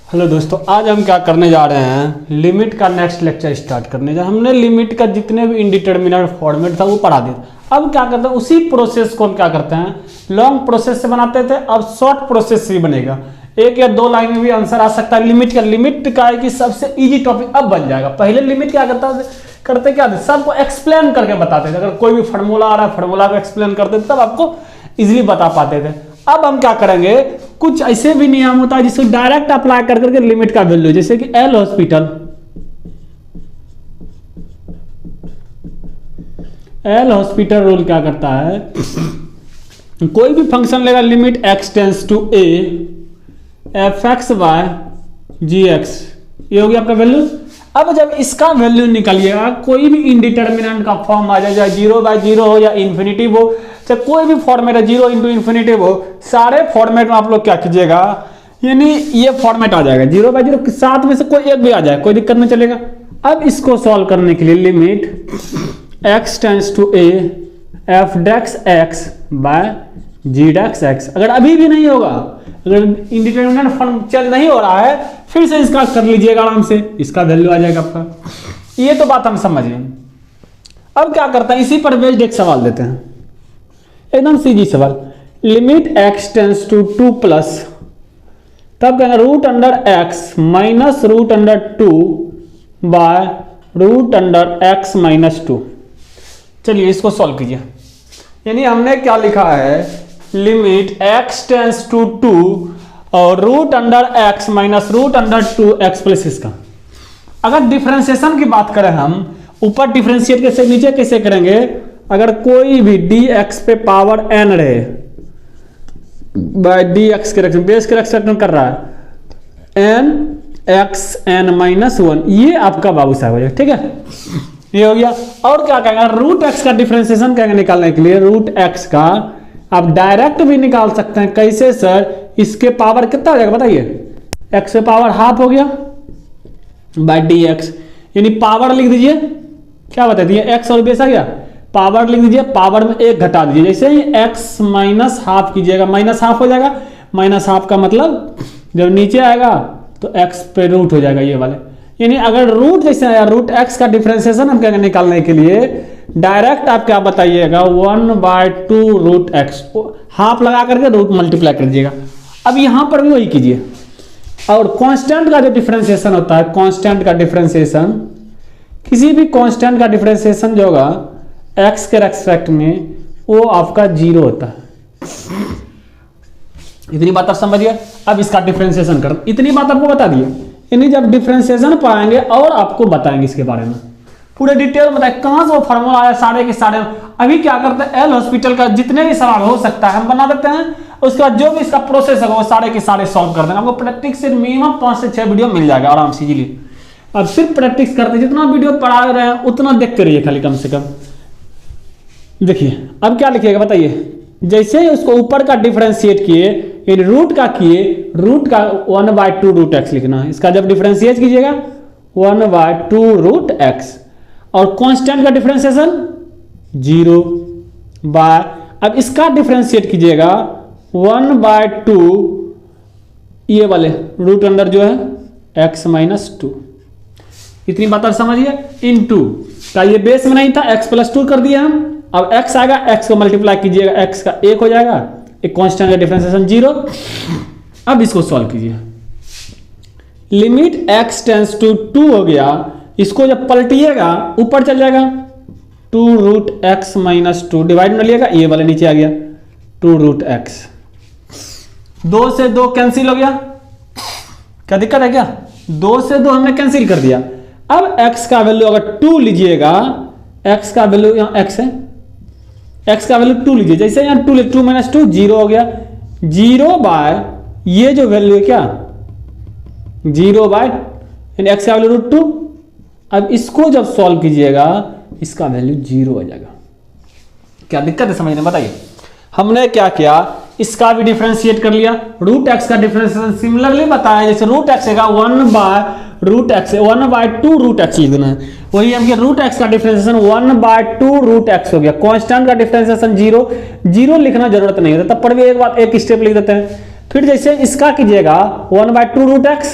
Hello दोस्तों, आज हम क्या करने जा रहे हैं, लिमिट का नेक्स्ट लेक्चर स्टार्ट करने जा रहे हैं। हमने लिमिट का जितने भी इंडिटरमिनेट फॉर्मेट था वो पढ़ा दिया। अब क्या करते हैं, उसी प्रोसेस को हम क्या करते हैं, लॉन्ग प्रोसेस से बनाते थे, अब शॉर्ट प्रोसेस से बनेगा। एक या दो लाइन में भी आंसर आ सकता है। लिमिट का है कि सबसे इजी टॉपिक अब बन जाएगा। पहले लिमिट क्या करते क्या थे, सबको एक्सप्लेन करके बताते थे। अगर कोई भी फार्मूला आ रहा है, फार्मूला को एक्सप्लेन करते थे, तब आपको इजीली बता पाते थे। अब हम क्या करेंगे, कुछ ऐसे भी नियम होता है जिसको डायरेक्ट अप्लाई कर करके लिमिट का वैल्यू, जैसे कि एल हॉस्पिटल रूल क्या करता है, कोई भी फंक्शन लेगा limit x tends to a f x by g x, ये हो गया आपका वैल्यू। अब जब इसका वैल्यू निकालिएगा, कोई भी इंडिटरमिनेंट का फॉर्म आ जाए, चाहे 0/0 हो या इन्फिनिटिव हो, चाहे कोई भी फॉर्मेट है, 0 इंटू इन्फिनिटिव हो, सारे फॉर्मेट में आप लोग क्या कीजिएगा, यानी ये फॉर्मेट आ जाएगा 0/0 के साथ में से कोई एक भी आ जाए, कोई दिक्कत नहीं चलेगा। अब इसको सॉल्व करने के लिए limit x tends to a f dash x by g dash x, अगर अभी भी नहीं होगा, अगर इंडिटरमिनेंट फॉर्म चल नहीं हो रहा है, फिर से इसका कर लीजिएगा आराम से, इसका वैल्यू आ जाएगा आपका। ये तो बात हम समझ गए। अब क्या करते हैं, इसी पर बेस्ड एक सवाल देते हैं, एकदम सीधी सवाल। Limit x tends to 2 plus, तब कहेंगे root under x minus root under 2 by root under x minus 2। चलिए इसको सॉल्व कीजिए। यानी हमने क्या लिखा है, लिमिट x टेंस टू 2 और root under x minus root under 2x plus इसका। अगर डिफरेंशिएशन की बात करें, हम ऊपर डिफरेंशिएट कैसे, नीचे कैसे करेंगे, अगर कोई भी dx पे पावर n रहे बाय dx के रेस्पेक्ट, बेस के रेस्पेक्ट कर रहा है n x n माइनस 1, ये आपका बाबू साहब हो जाएगा। ठीक है, ये हो गया। और क्या कहेंगे, रूट x का डिफरेंशिएशन कहेंगे निकालने के लिए, रूट x का आप डायरेक्ट भी निकाल सकते हैं। कैसे सर, इसके पावर कितना हो जाएगा बताइए, x पे पावर हाफ हो गया बाय dx, यानी पावर लिख दीजिए, क्या बता दिए, x और बेस आ गया, पावर लिख दीजिए, पावर में एक घटा दीजिए, जैसे ही x माइनस हाफ कीजिएगा, माइनस हाफ हो जाएगा। माइनस हाफ का मतलब जब नीचे आएगा तो x पे रूट हो जाएगा ये वाले। यानी अगर रूट जैसे आया, रूट x का डिफरेंशिएशन हम क्या निकालने के लिए डायरेक्ट आप क्या बताइएगा, 1/2 रूट x, हाफ लगा करके रूट मल्टीप्लाई कर दीजिएगा। अब यहां पर भी वही कीजिए। और कांस्टेंट का जो डिफरेंशिएशन होता है, कांस्टेंट का डिफरेंशिएशन, किसी भी कांस्टेंट का डिफरेंशिएशन जो होगा x के रेस्पेक्ट में, वो आपका 0 होता है। इतनी बात आप समझिए। अब इसका डिफरेंशिएशन कर, इतनी बात आपको बता दिए। यानी जब डिफरेंशिएशन पाएंगे और आपको बताएंगे इसके बारे में पूरे डिटेल बताए, कहां से वो फार्मूला आया, सारे के सारे। अभी क्या करते हैं, एल हॉस्पिटल का जितने भी सवाल हो सकता है हम बना देते हैं, उसके बाद जो भी इसका प्रोसेस है वो सारे के सारे सॉल्व कर देंगे। आपको प्रैक्टिस से मिनिमम 5 से 6 वीडियो मिल जाएगा आराम से इजीली। अब सिर्फ प्रैक्टिस करते, जितना वीडियो पढ़ा रहे हैं उतना देखते रहिए खाली, कम से कम। देखिए अब क्या लिखिएगा बताइए, जैसे ही उसको ऊपर का डिफरेंशिएट किए, यानी रूट का किए, रूट का 1/2 रूट x लिखना है। इसका जब डिफरेंशिएट कीजिएगा 1/2 रूट x, और कांस्टेंट का डिफरेंशिएशन 0 बाय, अब इसका डिफरेंशिएट कीजिएगा 1/2 ये वाले रूट अंडर जो है x माइनस 2। इतनी बात आप समझिए। इनटू का ये बेस में नहीं था, x प्लस 2 कर दिया हम। अब x आएगा, x को मल्टीप्लाई कीजिएगा, x का 1 हो जाएगा, एक कांस्टेंट का डिफरेंशिएशन 0। अब इसको सॉल्व कीजिए। लिमिट x टेंस टू 2 हो गया, इसको जब पलटिएगा ऊपर चल जाएगा 2 रूट x माइनस 2, डिवाइड में लिएगा, ये वाले नीचे आ गया 2 रूट x। 2 से 2 कैंसिल हो गया, क्या दिक्कत है क्या, 2 से 2 हमने कैंसिल कर दिया। अब x का वैल्यू अगर 2 लीजिएगा, x का वैल्यू यहां x है, x का वैल्यू 2 लीजिए, जैसे यहां 2 माइनस 2 0 हो गया, 0 बाय ये जो वैल्यू है क्या 0 बाय x का वैल्यू √2। अब इसको जब सॉल्व कीजिएगा, इसका वैल्यू 0 हो जाएगा। क्या दिक्कत है समझने, बताइए। हमने क्या किया, इसका भी डिफरेंशिएट कर लिया, रूट x का डिफरेंशिएशन सिमिलरली बताया, जैसे रूट x है 1/2 रूट x लिख देना है। वही हम रूट x का डिफरेंशिएशन 1/2 रूट x हो गया। कांस्टेंट का डिफरेंशिएशन 0 लिखना जरूरत नहीं होता, तब पर भी एक बात, एक स्टेप लिख देते हैं। फिर जैसे इसका कीजिएगा 1/2 रूट x,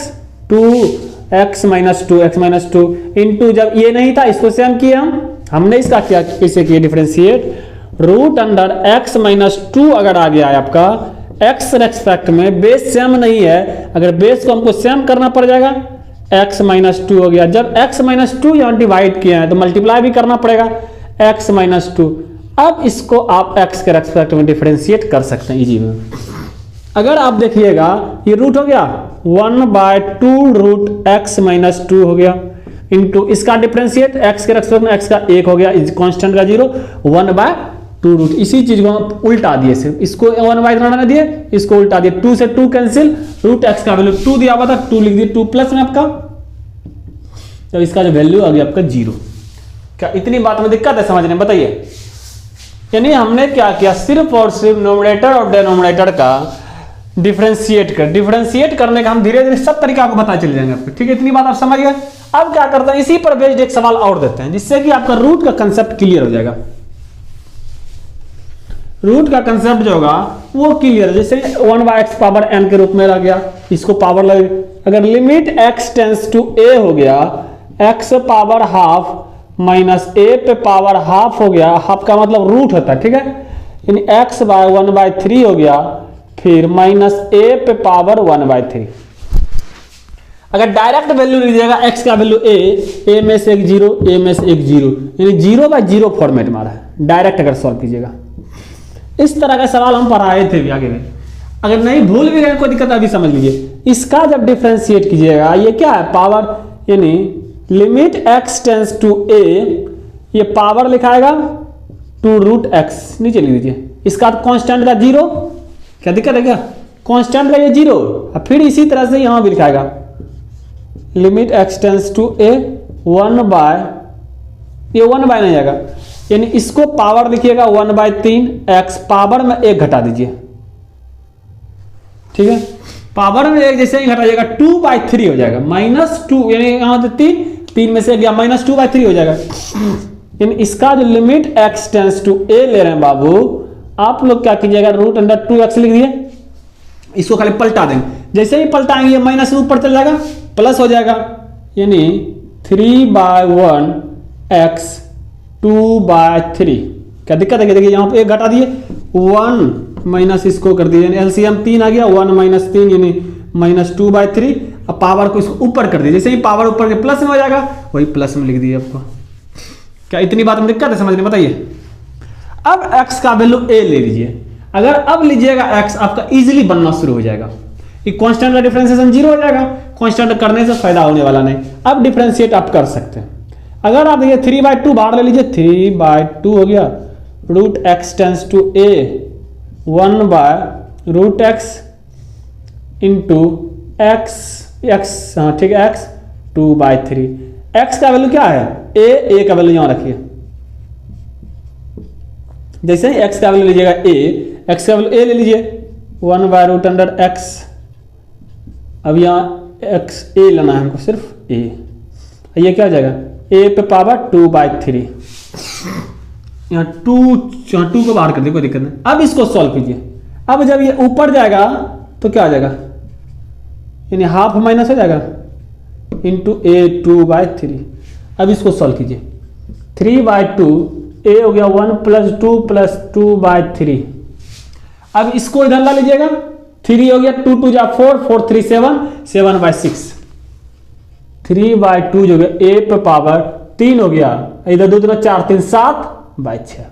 2x-2 इंटू, जब ये नहीं था इसको सेम किए हमने इसका क्या कैसे किया डिफरेंशिएट, रूट अंडर x-2 अगर आ गया है आपका x रेस्पेक्ट में, बेस सेम नहीं है, अगर बेस को हमको सेम करना पड़ जाएगा x-2 हो गया। जब x-2 यहाँ डिवाइड किया है तो मल्टीप्लाई भी करना पड़ेगा x-2। अब इसको आप x के रेस्पेक्ट में डिफरेंशिएट कर सकते हैं इजी में। अगर आप देखिएगा ये रूट हो गया 1/2 रूट x-2 हो गया इंटू इसका डिफरेंशिएट x के रेस्पेक्ट में, x का 1 हो गया, कांस्टेंट का 0, 1/2 रूट। इसी चीज को हम उल्टा दिए, सिर्फ इसको 1/2 दिए, इसको उल्टा दिए, 2 से 2 कैंसिल, रूट x का वैल्यू 2 दिया हुआ था, 2 लिख दिए, 2 प्लस में आपका, तो इसका जो वैल्यू आ गया आपका 0। क्या इतनी बात में दिक्कत है समझने में, बताइए। यानी हमने क्या किया, सिर्फ और सिर्फ नोमिनेटर और डिनोमिनेटर का डिफरेंशिएट करने का हम धीरे धीरे सब तरीका आपको बता चले जाएंगे आपको, ठीक है। इतनी बात आप समझ गए। अब क्या करते हैं, इसी पर बेस्ड एक सवाल और देते हैं जिससे कि आपका रूट का कंसेप्ट क्लियर हो जाएगा। रूट का कंसेप्ट जो होगा वो क्लियर है। जैसे 1/x पावर n के रूप में रह गया, इसको पावर लगे, अगर limit x tends to a हो गया, x power half minus a पे पावर हाफ हो गया, हाफ का मतलब रूट होता है, ठीक है। यानी x/1/3 हो गया, फिर माइनस a पे पावर 1/3। अगर डायरेक्ट वैल्यू लीजिएगा x का वैल्यू a में से एक 0, a में से एक 0, यानी 0/0 फॉर्मेट मारा है। डायरेक्ट अगर सॉल्व कीजिएगा, इस तरह का सवाल हम पढ़ाए थे भी आगे में। अगर नहीं भूल भी गए कोई दिक्कत, अभी समझ लीजिए। इसका जब डिफरेंशिएट कीजिएगा, ये क्या है, पावर, यानी limit x tends to a, ये पावर लिखाएगा 2 रूट x, नीचे लिख दीजिए। इसका कांस्टेंट का 0, क्या दिक्कत है क्या, कांस्टेंट का ये 0, और फिर इसी तरह से यहां भी लिखाएगा limit x tends to a 1/, ये 1/, नहीं आएगा, यानी इसको पावर लिखिएगा 1/3, x पावर में 1 घटा दीजिए, ठीक है। पावर में 1 जैसे ही घटाइएगा 2/3 हो जाएगा, -2, यानी यहां से 3 में से गया -2/3 हो जाएगा। यानी इसका जो limit x tends to a ले रहे हैं बाबू, आप लोग क्या कीजिएगा, रूट अंडर 2x लिख दिए, इसको खाली पलटा देंगे, जैसे ही पलटाएंगे माइनस ऊपर चल जाएगा, प्लस हो जाएगा, यानी 3/1 x 2/3। क्या दिक्कत है, देखिए यहां पे 1 घटा दिए, 1 माइनस इसको कर दिए, यानी एलसीएम 3 आ गया, 1 - 3 यानी -2/3। अब पावर को इसको ऊपर कर दिए, जैसे ही पावर ऊपर के प्लस में हो जाएगा, वही प्लस में लिख दिए आपको। क्या इतनी बात में दिक्कत है समझने, बताइए। अब x का वैल्यू a ले लीजिए, अगर अब लीजिएगा x, आपका इजीली बनना शुरू हो जाएगा। ये कांस्टेंट का डिफरेंशिएशन 0 हो जाएगा, कांस्टेंट करने से फायदा होने वाला नहीं। अब डिफरेंशिएट आप कर सकते हैं। अगर आप देखिए 3/2 बाहर ले लीजिए, 3/2 हो गया, root x tends to a 1/√x into x, हाँ ठीक है, x 2/3। x का वैल्यू क्या है, a का वैल्यू यहां रखिए। जैसे ही x का वैल्यू लीजिएगा a, x का वैल्यू a ले लीजिए 1/√x। अब यहाँ x a लेना है हमको, सिर्फ a, ये क्या हो जाएगा, a पे पावर 2/3, यहाँ 2 को बाहर कर दिए, कोई दिक्कत नहीं। अब इसको सॉल्व कीजिए। अब जब ये ऊपर जाएगा तो क्या हो जाएगा, यानी हाफ माइनस हो जाएगा इंटू a 2/3। अब इसको सॉल्व कीजिए, 3/2 a हो गया 1 + 2 + 2/3। अब इसको इधर ला लीजिएगा, 3 हो गया, 2 2 जा 4, 4 3 7, 7/6। 3/2 जो गया a पे पावर 3 हो गया, इधर 2 3 4 3 7/6।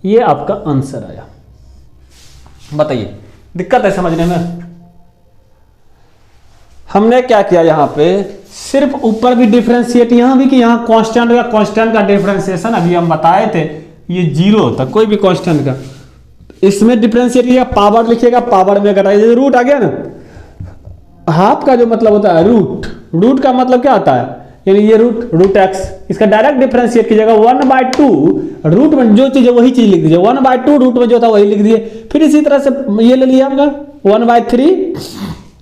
ये आपका आंसर आया। बताइए दिक्कत है समझने में। हमने क्या किया, यहां पे सिर्फ ऊपर भी डिफरेंशिएट, यहां भी कि यहां कांस्टेंट का डिफरेंशिएशन अभी हम बताए थे, ये 0 होता कोई भी कांस्टेंट का। इसमें डिफरेंशिएट किया, पावर लिखिएगा, पावर में घटाइए, रूट आ गया ना। हाफ का जो मतलब होता है रूट का मतलब क्या होता है, यानी ये रूट x, इसका डायरेक्ट डिफरेंशिएट कीजिएगा 1/2, रूट में जो चीज है वही चीज लिख दीजिए, 1/2 रूट में जो था वही लिख दिए। फिर इसी तरह से ये ले लिया आपका 1/3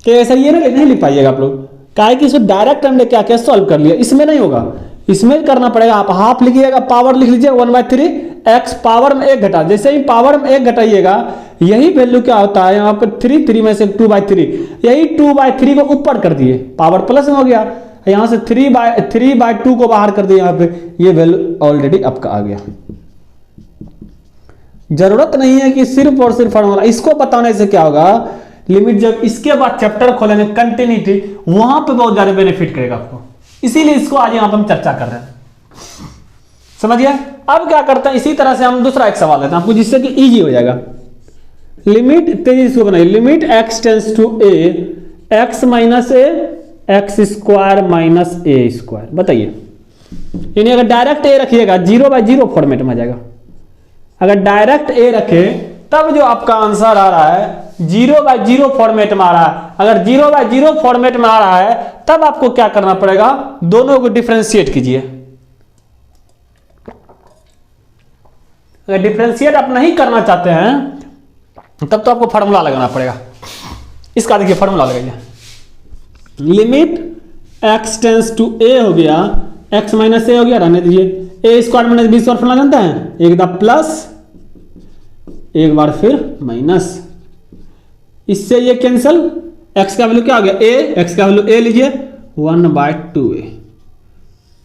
के, ऐसा ये नहीं लिख पाइएगा आप लोग, काहे कि इसको डायरेक्ट हमने क्या क्या सॉल्व कर लिया। इसमें नहीं होगा, इसमें करना पड़ेगा। आप हाफ लिखिएगा, पावर लिख लीजिए 1/3, x पावर में 1 घटा, जैसे ही पावर में 1 घटाइएगा यही वैल्यू क्या होता है यहाँ पर 3 में से 2/3, यही 2/3 को ऊपर कर दिए, पावर प्लस में हो गया, यहाँ से 3/2 को बाहर कर दिया, यहाँ पे ये वैल्यू ऑलरेडी आपका आ गया। जरूरत नहीं है कि सिर्फ और सिर्फ फॉर्मूला, इसको बताने से क्या होगा, लिमिट जब इसके बाद चैप्टर खोलेंगे कंटिन्यूटी, वहां पे बहुत ज्यादा बेनिफिट करेगा आपको, इसीलिए इसको आज यहां पर हम चर्चा कर रहे हैं, समझिए। अब क्या करते हैं, इसी तरह से हम दूसरा एक सवाल लेते हैं आपको, जिससे कि इजी हो जाएगा। लिमिट तेजी इसको बनाइए, limit x tends to a x minus a x square minus a square, बताइए। यानी अगर डायरेक्ट a रखिएगा 0/0 फॉर्मेट में आ जाएगा, अगर डायरेक्ट a रखे तब जो आपका आंसर आ रहा है 0/0 फॉर्मेट में आ रहा है। अगर 0/0 फॉर्मेट में आ रहा है तब आपको क्या करना पड़ेगा, दोनों को डिफरेंशिएट कीजिए। अगर डिफरेंशिएट आप नहीं करना चाहते हैं तब तो आपको फॉर्मूला लगाना पड़ेगा। इसका देखिए फॉर्मूला लगाइए, limit x tends to a हो गया, x माइनस a हो गया, रहने दीजिए, a square minus b square formula जानते हैं, एक बार प्लस एक बार फिर माइनस, इससे ये कैंसिल, x का वैल्यू क्या हो गया a, x का वैल्यू a लीजिए 1/2a,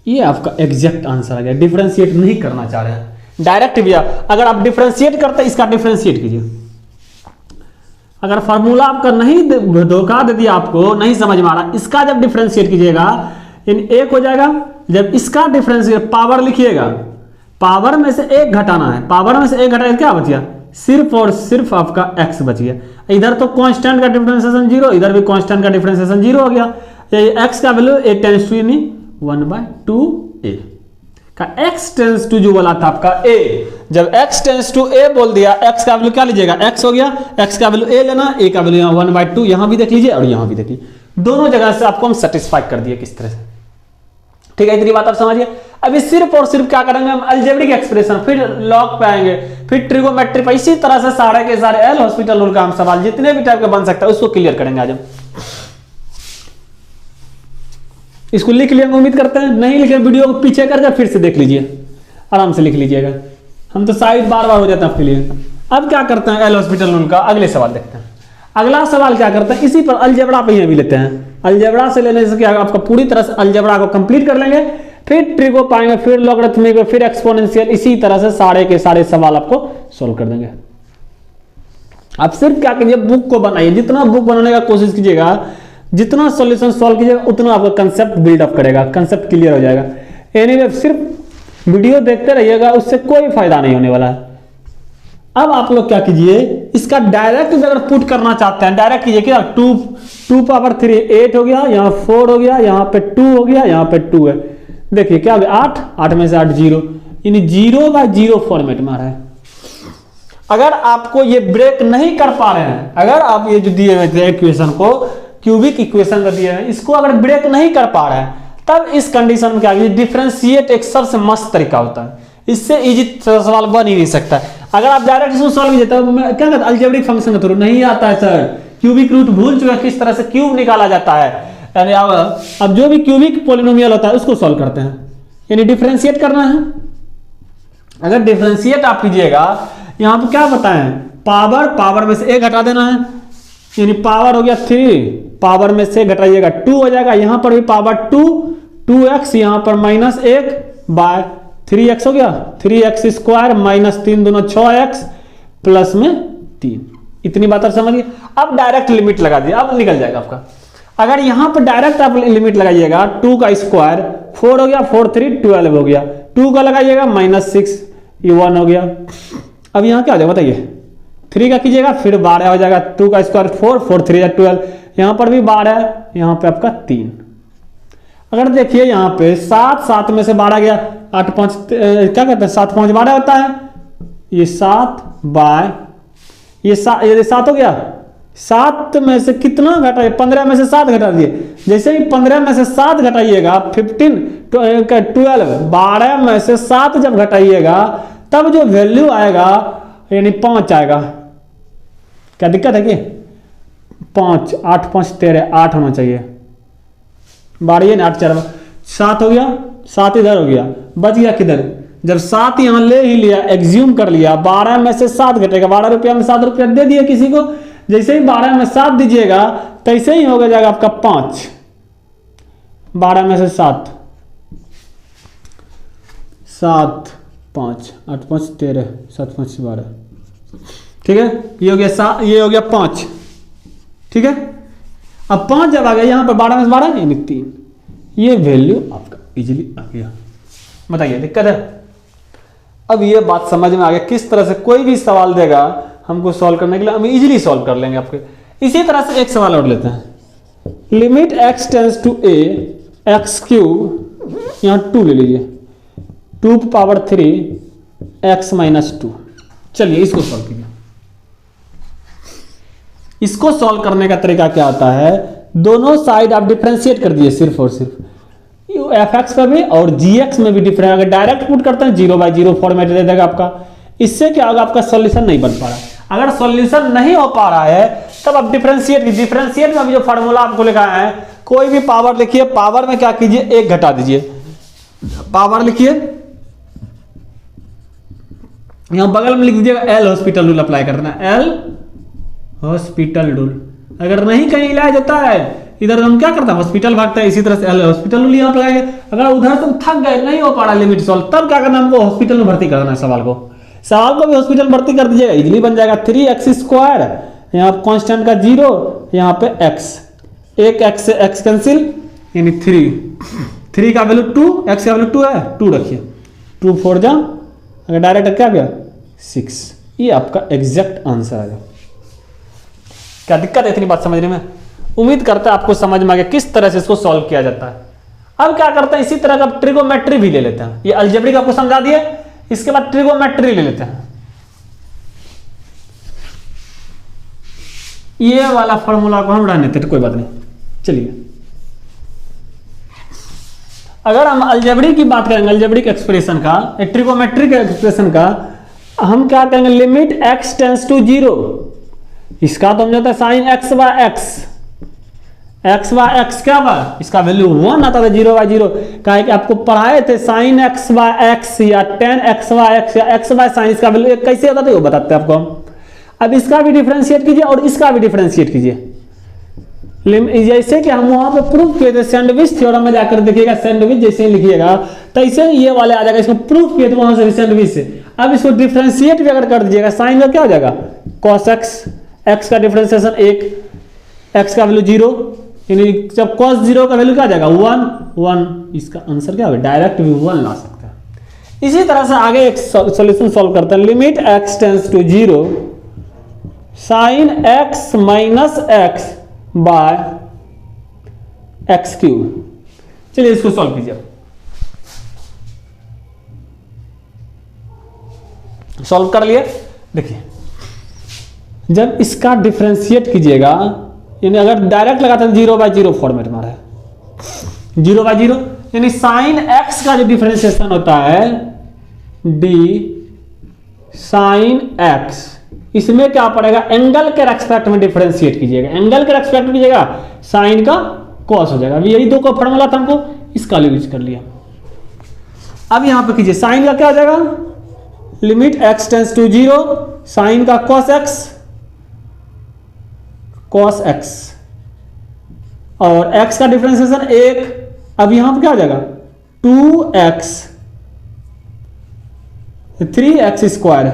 ये आपका एग्जैक्ट आंसर आ गया। डिफरेंशिएट नहीं करना चाह रहे हैं, डायरेक्ट भैया, अगर आप डिफरेंशिएट करते इसका डिफरेंशिएट कीजिए। अगर फार्मूला आपका नहीं धोखा दे दिया, आपको नहीं समझ में आ रहा, इसका जब डिफरेंशिएट कीजिएगा इन एक हो जाएगा, जब इसका डिफरेंशिएट पावर लिखिएगा, पावर में से एक घटाना है, पावर में से एक घटाया क्या बच गया, सिर्फ और सिर्फ आपका x बच गया। इधर तो कांस्टेंट का डिफरेंशिएशन 0, इधर भी कांस्टेंट का डिफरेंशिएशन 0 हो गया, ये x का value a tends to 1/2a का, x टेंड्स टू जो बोला था आपका a, जब x टेंड्स टू a बोल दिया, x का वैल्यू क्या लीजिएगा, x हो गया, x का वैल्यू a लेना, a का वैल्यू 1/2, यहां भी देख लीजिए और यहां भी देख लीजिए, दोनों जगह से आपको हम सेटिस्फाई कर दिए किस तरह से, ठीक है। इतनी बात आप समझिए। अभी सिर्फ और सिर्फ क्या करेंगे हम, अलजेब्रिक एक्सप्रेशन, फिर लॉग पे आएंगे, फिर ट्रिगोमेट्री पे, इसी तरह से सारे के सारे एल हॉस्पिटल रूल का हम सवाल जितने भी टाइप के बन सकता है उसको क्लियर करेंगे आज हम। इसको लिख लिया उम्मीद करते हैं, नहीं लिखे वीडियो को पीछे करके फिर से देख लीजिए, आराम से लिख लीजिएगा, हम तो शायद बार बार हो जाता है आपके लिए। अब क्या करते हैं एल हॉस्पिटल रूल का अगले सवाल देखते हैं। अगला सवाल क्या करते हैं, इसी पर अलजेब्रा पे ही अभी लेते हैं, अलजेब्रा से लेने से क्या आपका पूरी तरह से अलजेब्रा को कंप्लीट कर लेंगे, फिर ट्रिगो पाएंगे, फिर लॉगरिथमिक, फिर एक्सपोनेंशियल, इसी तरह से सारे के सारे सवाल आपको सॉल्व कर देंगे। आप सिर्फ क्या कीजिए, बुक को बनाइए, जितना बुक बनाने का कोशिश कीजिएगा, जितना सॉल्यूशन सॉल्व कीजिएगा उतना आपका कंसेप्ट बिल्डअप करेगा, कंसेप्ट क्लियर हो जाएगा। एनीवे सिर्फ वीडियो देखते रहिएगा, उससे कोई फायदा नहीं होने वाला है। अब आप लोग क्या कीजिए, इसका डायरेक्ट अगर पुट करना चाहते हैं, डायरेक्ट कीजिए क्या, 2 पावर 3 8 हो गया, यहाँ 4 हो गया, यहाँ पे 2 हो गया, यहाँ पे 2 है, देखिए क्या हो गया 8 में से 8 0, यानी 0/0 फॉर्मेट में आ रहा है। अगर आपको ये ब्रेक नहीं कर पा रहे हैं, अगर आप ये जो दिए हुए थे इक्वेशन को, क्यूबिक इक्वेशन का दिए हैं, इसको अगर ब्रेक नहीं कर पा रहे हैं, तब इस कंडीशन में क्या कीजिए, डिफरेंशिएट एक सबसे मस्त तरीका होता है, इससे इजी सवाल बन ही नहीं सकता। अगर आप डायरेक्ट इसको सॉल्व कीजिए तब क्या कहते हैं, अलजेब्रिक फंक्शन के थ्रू नहीं आता है सर, क्यूबिक रूट भूल चुके किस तरह से क्यूब निकाला जाता है, यानी अब जो भी क्यूबिक पॉलिनोमियल होता है उसको सॉल्व करते हैं, यानी डिफरेंशिएट करना है। अगर डिफरेंशिएट आप कीजिएगा, यहां पर क्या बताएं, पावर में से 1 घटा देना है, यानी पावर हो गया 3, पावर में से घटाइएगा 2 हो जाएगा, यहां पर भी पावर 2x, यहां पर -1/3x हो गया, 3x स्क्वायर -3 दूना 6x प्लस में 3, इतनी बात आप समझिए। अब डायरेक्ट लिमिट लगा दिए, अब निकल जाएगा आपका। अगर यहां पर डायरेक्ट आप लिमिट लगाइएगा, 2 का स्क्वायर 4 हो गया, 4 3 12 हो गया, 2 का लगाइएगा -6, ये 1 हो गया। अब यहां क्या हो जाएगा बताइए, 3 का कीजिएगा फिर 12 हो जाएगा, 2 का स्क्वायर 4 4 3 12, यहां पर भी 12, यहां पे आपका 3। अगर देखिए यहाँ पे 7 में से 12 गया, 8 5 क्या कहते हैं, 7 5 12 होता है, ये 7 ये 7 हो गया, 7 में से कितना घटाइए, 15 में से 7 घटा दिए, जैसे ही 15 में से 7 घटाइएगा 15 12, 12 में से 7 जब घटाइएगा तब जो वैल्यू आएगा यानी 5 आएगा। क्या दिक्कत है कि 5 8 5 13 8 होना चाहिए, 12 ना 8 4 7 हो गया, 7 इधर हो गया, बच गया किधर जब 7 यहां ले ही लिया, एग्ज्यूम कर लिया, 12 में से 7 घटेगा, 12 रुपया में 7 रुपया दे दिए किसी को, जैसे ही 12 में 7 दीजिएगा तैसे ही हो जाएगा आपका 5। 12 में से 7, 7 5 8 5 13 7 5 12, ठीक है, ये हो गया ये हो गया 5, ठीक है। अब 5 जब आ गया यहां पर 12 में से 12 यानी 3, ये वैल्यू आपका इजीली आ गया। बताइए दिक्कत है? अब ये बात समझ में आ गया किस तरह से कोई भी सवाल देगा हमको सॉल्व करने के लिए हम इजीली सॉल्व कर लेंगे आपके। इसी तरह से एक सवाल और लेते हैं, limit x tends to a x cube, यहां 2 ले लीजिए, 2 पावर 3 x माइनस 2। चलिए इसको सॉल्व कीजिए। इसको सॉल्व करने का तरीका क्या होता है, दोनों साइड आप डिफरेंशिएट कर दिए सिर्फ और सिर्फ, एफ एक्स पे भी और जी एक्स में भी डिफरेंस। अगर डायरेक्ट पुट करते हैं 0/0 फॉर्मेट दे देगा आपका। इससे क्या होगा, आपका सॉल्यूशन नहीं बन पा रहा है। अगर सॉल्यूशन नहीं हो पा रहा है तब आप डिफरेंशिएट कीजिए। डिफरेंशिएट में भी जो फार्मूला आपको लिखा है, कोई भी पावर लिखिए, पावर में क्या कीजिए 1 घटा दीजिए, पावर लिखिए, यहां बगल में लिख दीजिएगा एल हॉस्पिटल रूल अप्लाई करना, एल हॉस्पिटल रूल। अगर नहीं कहीं इलाज होता है इधर हम क्या करते हैं, हॉस्पिटल भागता है, इसी तरह से एल हॉस्पिटल रूल यहां लगाएंगे। अगर उधर तुम थक गए, नहीं हो पा रहा लिमिट सॉल्व, तब क्या करना, हमको हॉस्पिटल में भर्ती करना है सवाल को भी हॉस्पिटल में भर्ती कर दीजिएगा, इजीली बन जाएगा। 3x², यहाँ कांस्टेंट का 0, यहाँ पे x, एक x से x कैंसिल यानी 3 का वैल्यू 2, x का वैल्यू 2 है, 2 रखिए, 2 4 जा, अगर डायरेक्ट क्या गया 6। ये आपका एग्जैक्ट आंसर आ गया। क्या दिक्कत है इतनी बात समझने में? उम्मीद करता है आपको समझ में आ गया किस तरह से इसको सॉल्व किया जाता है। अब क्या करते हैं, इसी तरह का ट्रिगोमेट्री भी ले लेते हैं। ये अलजेब्रिक आपको समझा दिए, इसके बाद ट्रिगोमेट्री ले लेते हैं। ये वाला फॉर्मूला को हम रहने देते, कोई बात नहीं। चलिए, अगर हम अलजेब्रिक की बात करेंगे, अलजेब्रिक एक्सप्रेशन का, ट्रिगोमेट्रिक एक्सप्रेशन का, हम क्या करेंगे, लिमिट x टेंस टू 0, इसका तो हम जानते हैं साइन x बाय x क्या हुआ, इसका वैल्यू 1 आता था 0/0। कहा कि आपको पढ़ाए थे साइन x बाय x या tan x बाय x या x बाय साइन, इसका वैल्यू कैसे होता था वो बताते हैं आपको हम। अब इसका भी डिफरेंशिएट कीजिए और इसका भी डिफरेंशिएट कीजिए। जैसे कि हम वहां पे प्रूफ किए थे, सैंडविच थ्योरम में जाकर देखिएगा, सैंडविच जैसे ही लिखिएगा तैसे ये वाले आ जाएगा। इसको प्रूफ किए थे वहां से सैंडविच से। अब इसको डिफरेंशिएट भी अगर कर दीजिएगा, साइन का क्या हो जाएगा cos x का डिफरेंशिएशन 1, x का वैल्यू 0, यानी जब cos 0 का वैल्यू क्या आ जाएगा 1। इसका आंसर क्या होगा, डायरेक्ट भी 1 ला सकता है। इसी तरह से आगे एक सॉल्यूशन सॉल्व करते हैं, limit x tends to 0 sine x minus x by x cube. चलिए इसको सॉल्व कीजिए। सॉल्व कर लिए। देखिए, जब इसका डिफरेंशिएट कीजिएगा, यानी अगर डायरेक्ट लगाते हैं 0/0 फॉर्मेट में है, 0/0 यानी साइन x का जो डिफरेंशिएशन होता है d साइन x, इसमें क्या पड़ेगा, एंगल के रेस्पेक्ट में डिफरेंशिएट कीजिएगा। एंगल के रेस्पेक्ट में कीजिएगा, साइन का कॉस हो जाएगा। अभी यही 2 का फॉर्मूला था, हमको इसका यूज कर लिया। अब यहां पे कीजिए, साइन का क्या हो जाएगा, limit x tends to 0 sine का cos x और x का डिफरेंशिएशन 1। अब यहां पे क्या हो जाएगा 2x 3x²।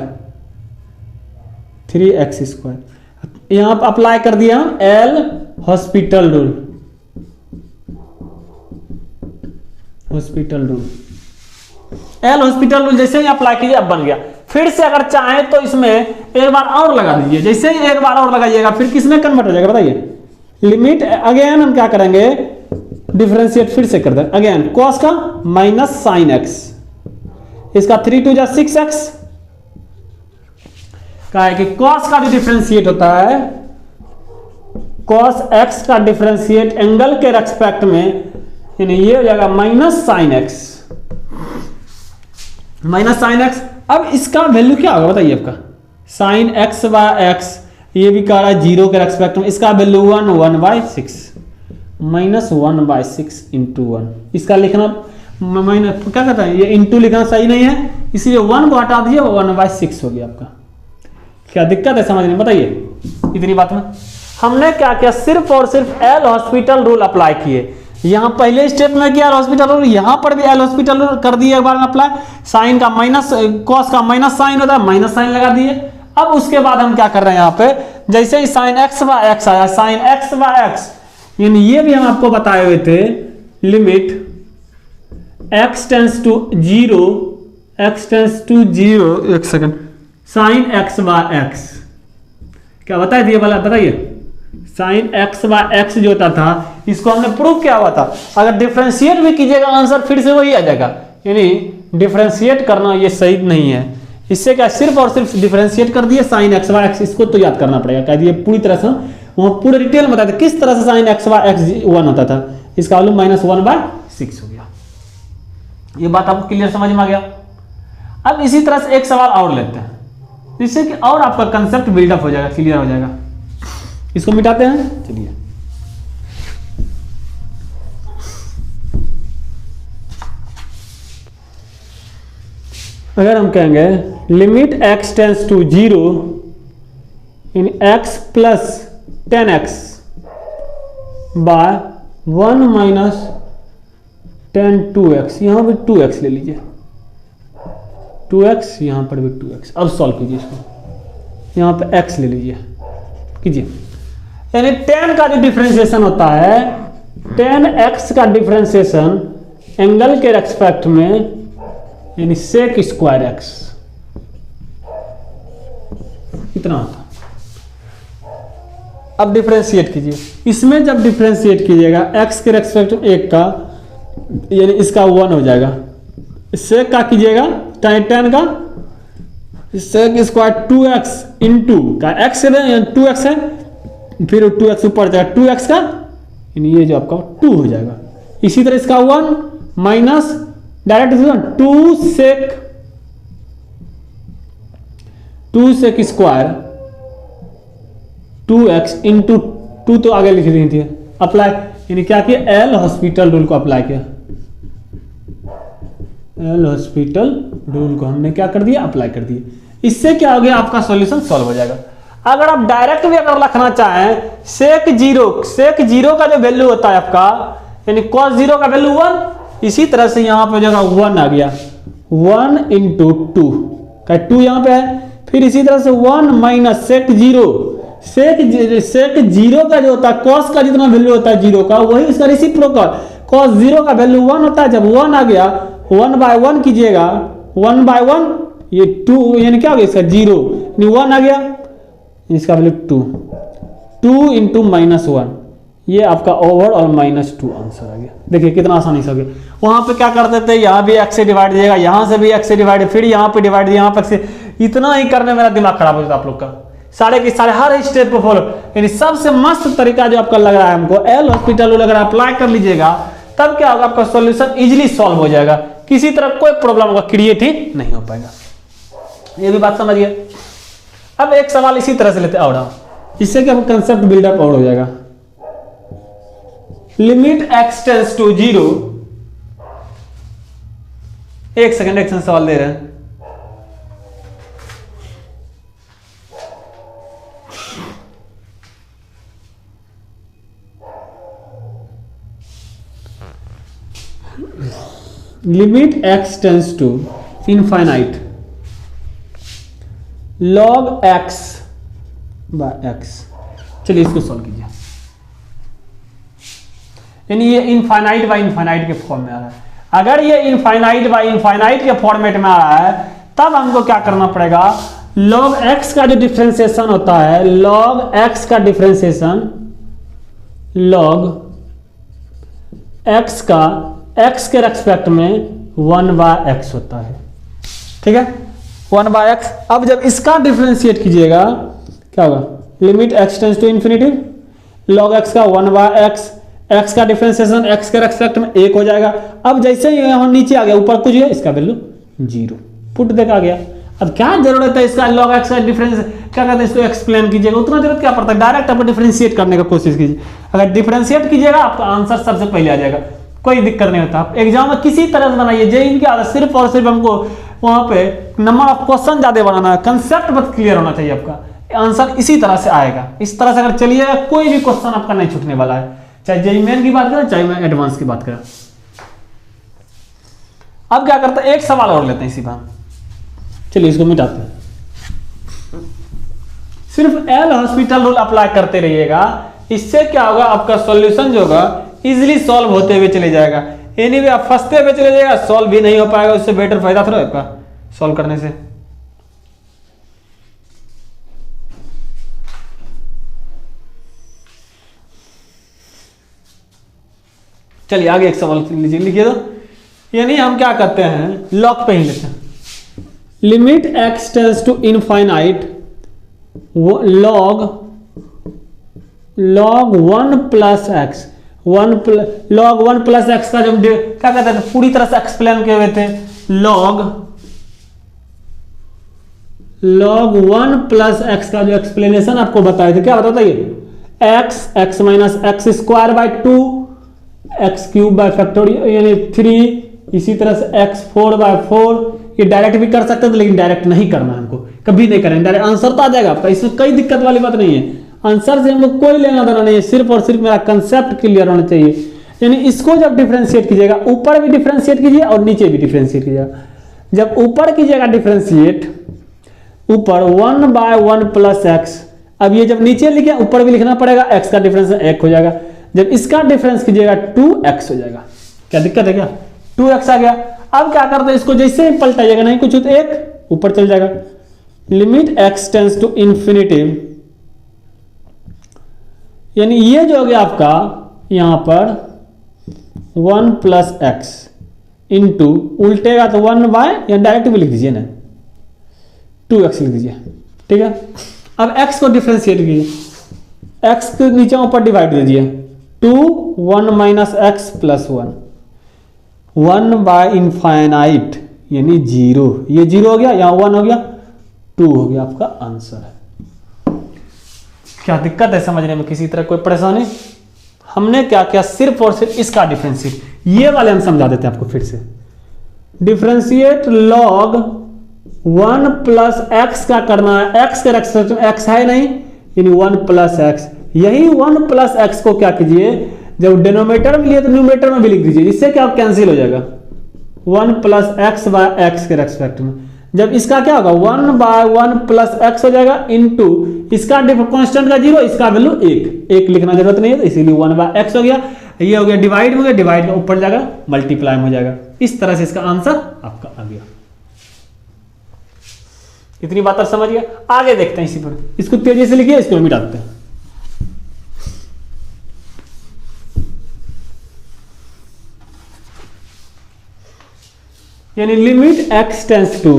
यहां पर अप्लाई कर दिया हम L hospital rule. L hospital rule जैसे ही अप्लाई कीजिए, अब बन गया। फिर से अगर चाहें तो इसमें एक बार और लगा दीजिए, जैसे ही एक बार और लगाइएगा फिर किसमें कन्वर्ट हो जाएगा बताइए, लिमिट अगेन हम क्या करेंगे, डिफरेंशिएट फिर से कर दें अगेन, cos का माइनस साइन x, इसका 3 2 जा 6x। कहा है कि cos का जो डिफरेंशिएट होता है, cos x का डिफरेंशिएट एंगल के रेस्पेक्ट में, यानी ये हो जाएगा माइनस साइन x। अब इसका वैल्यू क्या होगा बताइए आपका, साइन x बाय x, ये भी कह रहा है 0 के रेस्पेक्ट में, इसका वैल्यू 1/6 -1/6 × 1। इसका लिखना माइनस क्या कहता है, ये इंटू लिखना सही नहीं है, इसलिए 1 को हटा दीजिए, 1/6 हो गया आपका। क्या दिक्कत है समझने में, बताइए इतनी बात में। हमने क्या किया, सिर्फ और सिर्फ एल हॉस्पिटल रूल अप्लाई किए। यहां पहले स्टेप में किया एल हॉस्पिटल रूल, यहां पर भी एल हॉस्पिटल रूल कर दिए एक बार में अप्लाई। साइन का माइनस, कॉस का माइनस साइन होता है, माइनस साइन लगा दिए। अब उसके बाद हम क्या कर रहे हैं यहाँ पे, जैसे ही साइन एक्स बाय एक्स आया, साइन एक्स बाय एक्स, यानी ये भी हम आपको बताए हुए थे, limit x tends to 0, x tends to 0, एक second, sine x by x क्या बताया दिए वाला, बताइए। साइन x बाय एक्स जो होता था, इसको हमने प्रूव किया हुआ था। अगर डिफरेंशिएट भी कीजिएगा आंसर फिर से वही आ जाएगा, यानी डिफरेंशिएट करना ये सही नहीं है। इससे क्या, सिर्फ और सिर्फ डिफरेंशिएट कर दिए साइन एक्स बाय एक्स, इसको तो याद करना पड़ेगा। कह दिए पूरी तरह से वहां पूरे डिटेल में बताते किस तरह से साइन एक्स बाय एक्स 1 होता था, इसका वैल्यू -1/6 हो गया। ये बात आपको क्लियर समझ में आ गया। अब इसी तरह से एक सवाल और लेते हैं, जिससे कि और आपका कंसेप्ट बिल्डअप हो जाएगा, क्लियर हो जाएगा। इसको मिटाते हैं, चलिए। अगर हम कहेंगे लिमिट x टेंस टू 0 इन x plus 10x by 1 minus 10 2x, यहां भी 2x ले लीजिए, 2x यहां पर भी 2x। अब सॉल्व कीजिए इसको, यहां पे x ले लीजिए, कीजिए। यानी 10 का जो डिफरेंशिएशन होता है, 10x का डिफरेंशिएशन एंगल के रेस्पेक्ट में, यानी सेक स्क्वायर x, इतना होता। अब डिफरेंशिएट कीजिए, इसमें जब डिफरेंशिएट कीजिएगा x के रेस्पेक्ट में 1 का, यानी इसका 1 हो जाएगा। सेक का कीजिएगा, tan का सेक स्क्वायर 2x इंटू का x है, 2x है, फिर 2x ऊपर जाएगा 2x का, यानी ये जो आपका 2 हो जाएगा। इसी तरह इसका 1 minus direct 2 sec square 2x into 2 तो आगे लिख दी थी, अप्लाई, यानी क्या किया, एल हॉस्पिटल रूल को अप्लाई किया। एल हॉस्पिटल रूल को हमने क्या कर दिया, अप्लाई कर दिया। इससे क्या हो गया, आपका सॉल्यूशन सॉल्व हो जाएगा। अगर आप डायरेक्ट भी अगर रखना चाहें, सेक जीरो का जो वैल्यू होता है आपका, यानी cos 0 का वैल्यू 1, इसी तरह से यहां पे जगह 1 आ गया, 1 इंटू 2 का 2 यहां पे है, फिर इसी तरह से 1 माइनस सेक जीरो का जो होता है, cos का जितना वैल्यू होता है 0 का, वही इसका रेसिप्रोकल। cos 0 का वैल्यू 1 होता है, जब 1 आ गया 1/1 कीजिएगा, 1/1 ये 2, यानी क्या हो गया इसका 0, यानी 1 आ गया, इसका वैल्यू 2 इंटू -1, ये आपका ओवर और -2 आंसर आ गया। देखिए कितना आसानी से हो गया। वहां पे क्या करते थे, यहाँ भी x से डिवाइड दिएगा, यहां से भी x से डिवाइड, फिर यहाँ पे डिवाइड, यहाँ पर से, इतना ही करने मेरा दिमाग खराब हो जाता आप लोग का, सारे के सारे हर स्टेप पे फॉलो। यानी सबसे मस्त तरीका जो आपका लग रहा है हमको, एल हॉस्पिटल रूल अगर अप्लाई कर लीजिएगा, तब क्या होगा, आपका सॉल्यूशन इजीली सॉल्व हो जाएगा, किसी तरह कोई प्रॉब्लम होगा क्रिएट ही नहीं हो पाएगा। ये भी बात समझिए। अब एक सवाल इसी तरह से लेते और, इससे क्या कंसेप्ट बिल्डअप और हो जाएगा। लिमिट x टेंस टू 0, एक सेकंड एक सवाल दे रहे हैं। Limit x tends to infinite log x by x, चलिए इसको सॉल्व कीजिए। यानी ये इनफाइनाइट बाय इनफाइनाइट के फॉर्म में आ रहा है। अगर ये इनफाइनाइट बाय इनफाइनाइट के फॉर्मेट में आ रहा है, तब हमको क्या करना पड़ेगा, log x का जो डिफरेंशिएशन होता है, log x का डिफरेंशिएशन, log x का x के रेस्पेक्ट में 1/x होता है, ठीक है, 1/x। अब जब इसका डिफरेंशिएट कीजिएगा क्या होगा, limit x tends to infinity, log x का 1/x, x का डिफरेंशिएशन x के रेस्पेक्ट में 1 हो जाएगा। अब जैसे ही यहाँ नीचे आ गया, ऊपर कुछ है, इसका वैल्यू 0 पुट देखा गया। अब क्या जरूरत है इसका, log x का डिफरेंस क्या कहते हैं, इसको एक्सप्लेन कीजिएगा, उतना जरूरत क्या पड़ता है, डायरेक्ट आप डिफरेंशिएट करने का कोशिश कीजिए। अगर डिफरेंशिएट कीजिएगा, आपका आंसर सबसे पहले आ जाएगा। कोई दिक्कत नहीं होता। एग्जाम में किसी तरह से बनाइए, जेईई की आदत सिर्फ और सिर्फ हमको वहां पे नंबर ऑफ क्वेश्चन ज्यादा बनाना है, कंसेप्ट बस क्लियर होना चाहिए आपका, आंसर इसी तरह से आएगा। इस तरह से अगर चलिएगा कोई भी क्वेश्चन आपका नहीं छूटने वाला है, चाहे जेईई मेन की बात करें चाहे मैं एडवांस की बात करें। अब क्या करते हैं, एक सवाल और लेते हैं इसी बार, चलिए इसको मिटाते हैं। सिर्फ एल हॉस्पिटल रूल अप्लाई करते रहिएगा, इससे क्या होगा आपका सॉल्यूशन जो होगा इजीली सॉल्व होते हुए चले जाएगा। एनीवे आप फंसते हुए चले जाएगा, सॉल्व भी नहीं हो पाएगा, उससे बेटर फायदा थोड़ा आपका सॉल्व करने से। चलिए आगे एक सवाल लीजिए, लिखिए तो, यानी हम क्या करते हैं लॉग पे ही लेते हैं। Limit x tends to infinite log 1 plus x, log 1 plus x का जब क्या कहते हैं पूरी तरह से एक्सप्लेन किए हुए थे, log 1 प्लस एक्स का जो एक्सप्लेनेशन आपको बताए थे, क्या बताता है x minus x square by 2 x cube by factorial यानी 3, इसी तरह से x4 बाय 4। ये डायरेक्ट भी कर सकते थे लेकिन डायरेक्ट नहीं करना है हमको, कभी नहीं करेंगे, डायरेक्ट आंसर तो आ जाएगा आपका, इसमें कोई दिक्कत वाली बात नहीं है। आंसर से हमको कोई लेना देना नहीं है, सिर्फ और सिर्फ मेरा कंसेप्ट क्लियर होना चाहिए। यानी इसको जब डिफरेंशिएट कीजिएगा, ऊपर भी डिफरेंशिएट कीजिए और नीचे भी डिफरेंशिएट कीजिएगा। जब ऊपर कीजिएगा डिफरेंशिएट, ऊपर 1 बाय 1 प्लस एक्स, अब ये जब नीचे लिखे ऊपर भी लिखना पड़ेगा, एक्स का डिफरेंस 1 हो जाएगा। जब इसका डिफरेंस कीजिएगा 2x हो जाएगा। क्या दिक्कत है क्या, 2x आ गया। अब क्या करते हैं, इसको जैसे ही पलटाइएगा नहीं कुछ तो 1 ऊपर चल जाएगा। Limit x tends to infinity, यानी ये जो हो गया आपका यहां पर 1 प्लस एक्स इंटू, उल्टेगा तो 1 बाय, या डायरेक्ट भी लिख दीजिए ना 2x लिख दीजिए, ठीक है। अब x को डिफरेंशिएट कीजिए, x के नीचे ऊपर डिवाइड दीजिए, 2 1 minus x plus 1 by infinite यानी 0, ये 0 हो गया, यहां 1 हो गया, 2 हो गया आपका आंसर है। क्या दिक्कत है समझने में, किसी तरह कोई परेशानी? हमने क्या किया, सिर्फ और सिर्फ इसका डिफरेंशिएट, ये वाले हम समझा देते हैं आपको फिर से। डिफरेंशिएट लॉग 1 प्लस एक्स का करना है, एक्स के रेस्पेक्ट में एक्स है नहीं, यानी 1 प्लस एक्स। यही 1 प्लस एक्स को क्या कीजिए, जब डिनोमिनेटर में लिए तो न्यूमरेटर में भी लिख दीजिए, इससे क्या कैंसिल हो जाएगा, 1 प्लस एक्स बाय एक्स के रेस्पेक्ट में। जब इसका क्या होगा 1 बाय 1 प्लस एक्स हो जाएगा, इनटू इसका कांस्टेंट का 0, इसका वैल्यू 1 लिखना जरूरत नहीं है, तो इसीलिए 1 बाय एक्स हो गया। ये हो गया डिवाइड हो गया, डिवाइड का ऊपर जाएगा मल्टीप्लाई हो जाएगा। इस तरह से इसका आंसर आपका आ गया। इतनी बात आप समझ गया। आगे देखते हैं इसी पर, इसको तेजी से लिखिए, इसको मिटा देते हैं। यानी limit x tends to,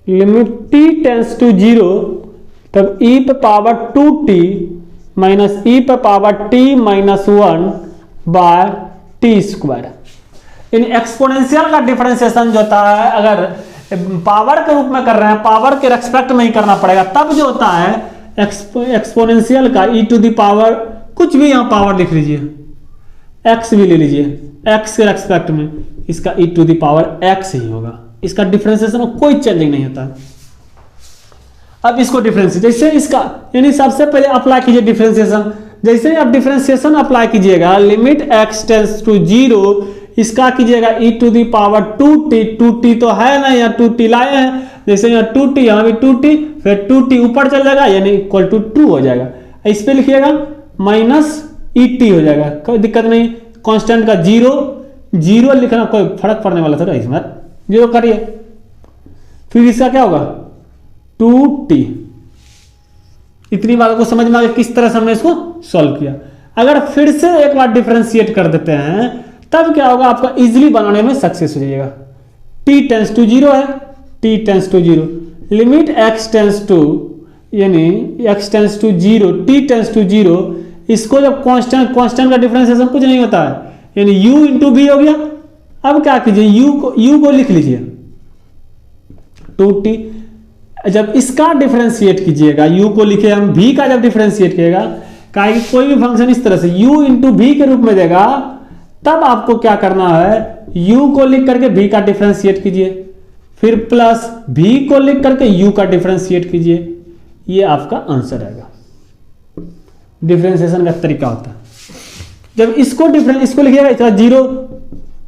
limit t tends to 0, तब e पे पावर 2t माइनस e पे power t minus 1 by t square. इन एक्सपोनेंशियल का डिफरेंशिएशन जो होता है, अगर पावर के रूप में कर रहे हैं, पावर के रेस्पेक्ट में ही करना पड़ेगा, तब जो होता है एक्सपोनेंशियल का e टू द पावर, कुछ भी यहां पावर लिख लीजिए, x भी ले लीजिए, x के रेस्पेक्ट में इसका e to the power x ही होगा, इसका डिफरेंशिएशन में कोई चेंजिंग नहीं होता है। अब इसको डिफरेंशिएट, जैसे इसका यानी सबसे पहले अप्लाई कीजिए डिफरेंशिएशन। जैसे आप डिफरेंशिएशन अप्लाई कीजिएगा, लिमिट x टेंस टू 0, इसका कीजिएगा e to the power 2t तो है ना, यहाँ 2t लाए हैं, जैसे यहाँ 2t, यहाँ भी 2t, फिर 2t ऊपर चल जाएगा यानी इक्वल टू 2 हो जाएगा। इस पे लिखिएगा माइनस et हो जाएगा, कोई दिक्कत नहीं। कांस्टेंट का 0 लिखना कोई फर्क पड़ने वाला थोड़ा, इसमें 0 करिए। फिर इसका क्या होगा 2t। इतनी बात को समझ में आ गया किस तरह से हमने इसको सॉल्व किया। अगर फिर से एक बार डिफरेंशिएट कर देते हैं, तब क्या होगा, आपका इजीली बनाने में सक्सेस हो जाएगा। t टेंस टू 0 है, t टेंस टू 0, लिमिट x टेंस टू, यानी x tends to 0, t tends to 0, इसको जब कांस्टेंट का डिफरेंशिएशन कुछ नहीं होता है, यानी u इंटू v हो गया। अब क्या कीजिए, u को लिख लीजिए 2t। जब इसका डिफरेंशिएट कीजिएगा, u को लिखे हम, v का जब डिफरेंशिएट कीजिएगा, कि कोई भी फंक्शन इस तरह से u इंटू वी के रूप में देगा, तब आपको क्या करना है, u को लिख करके v का डिफरेंशिएट कीजिए, फिर प्लस v को लिख करके u का डिफरेंशिएट कीजिए, ये आपका आंसर आएगा। डिफरेंशिएशन का तरीका होता है। जब इसको लिखिएगा इसका जीरो,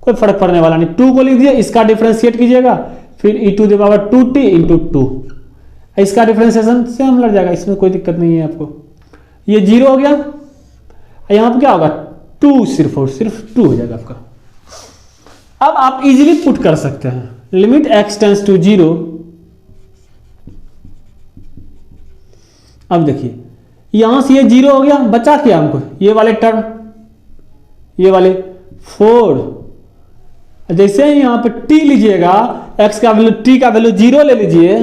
कोई फर्क पड़ने वाला नहीं, 2 को लिख दीजिए, इसका डिफरेंशिएट कीजिएगा, फिर e to the power 2t into 2, इसका डिफरेंशिएशन से हम लग जाएगा, इसमें कोई दिक्कत नहीं है आपको। ये 0 हो गया, यहां पर क्या होगा 2, सिर्फ और सिर्फ 2 हो जाएगा आपका। अब आप इजीली पुट कर सकते हैं, लिमिट x टेंस टू 0। अब देखिए यहां से ये 0 हो गया, बचा क्या हमको, ये वाले टर्म, ये वाले 4। जैसे ही यहां पे t लीजिएगा, x का वैल्यू, t का वैल्यू 0 ले लीजिए,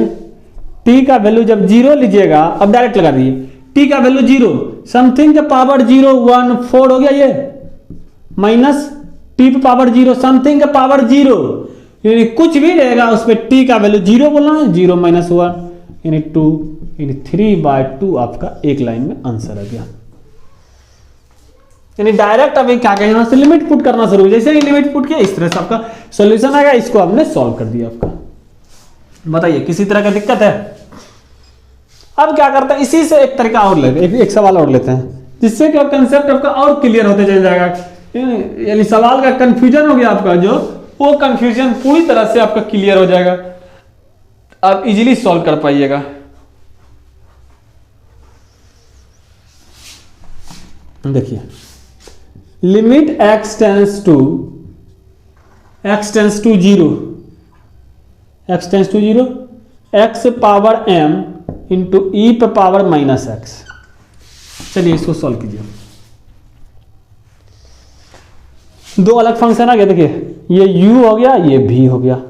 t का वैल्यू जब 0 लीजिएगा, अब डायरेक्ट लगा दीजिए, t का वैल्यू 0, समथिंग के पावर 0 1 4 हो गया, ये माइनस t पे पावर 0 समथिंग के पावर 0, यानी कुछ भी रहेगा उस पर t का वैल्यू 0 बोलना है, 0 माइनस 1 यानी 2, यानी 3/2 आपका एक लाइन में आंसर आ गया। यानी डायरेक्ट अभी क्या कहें, यहां से लिमिट पुट करना शुरू, जैसे ही लिमिट पुट किया इस तरह से आपका सॉल्यूशन आएगा, इसको हमने सॉल्व कर दिया आपका। बताइए किसी तरह का दिक्कत है? अब क्या करते हैं, इसी से एक तरीका और लेते हैं, एक सवाल और लेते हैं, जिससे कि कंसेप्ट आपका और क्लियर होते चल जाएगा। यानी सवाल का कंफ्यूजन हो गया आपका, जो वो कंफ्यूजन पूरी तरह से आपका क्लियर हो जाएगा, आप इजीली सॉल्व कर पाइएगा। देखिए limit x tends to 0 x power m into e पे पावर माइनस x। चलिए इसको सॉल्व कीजिए। दो अलग फंक्शन आ गया, देखिए ये u हो गया, ये v हो गया।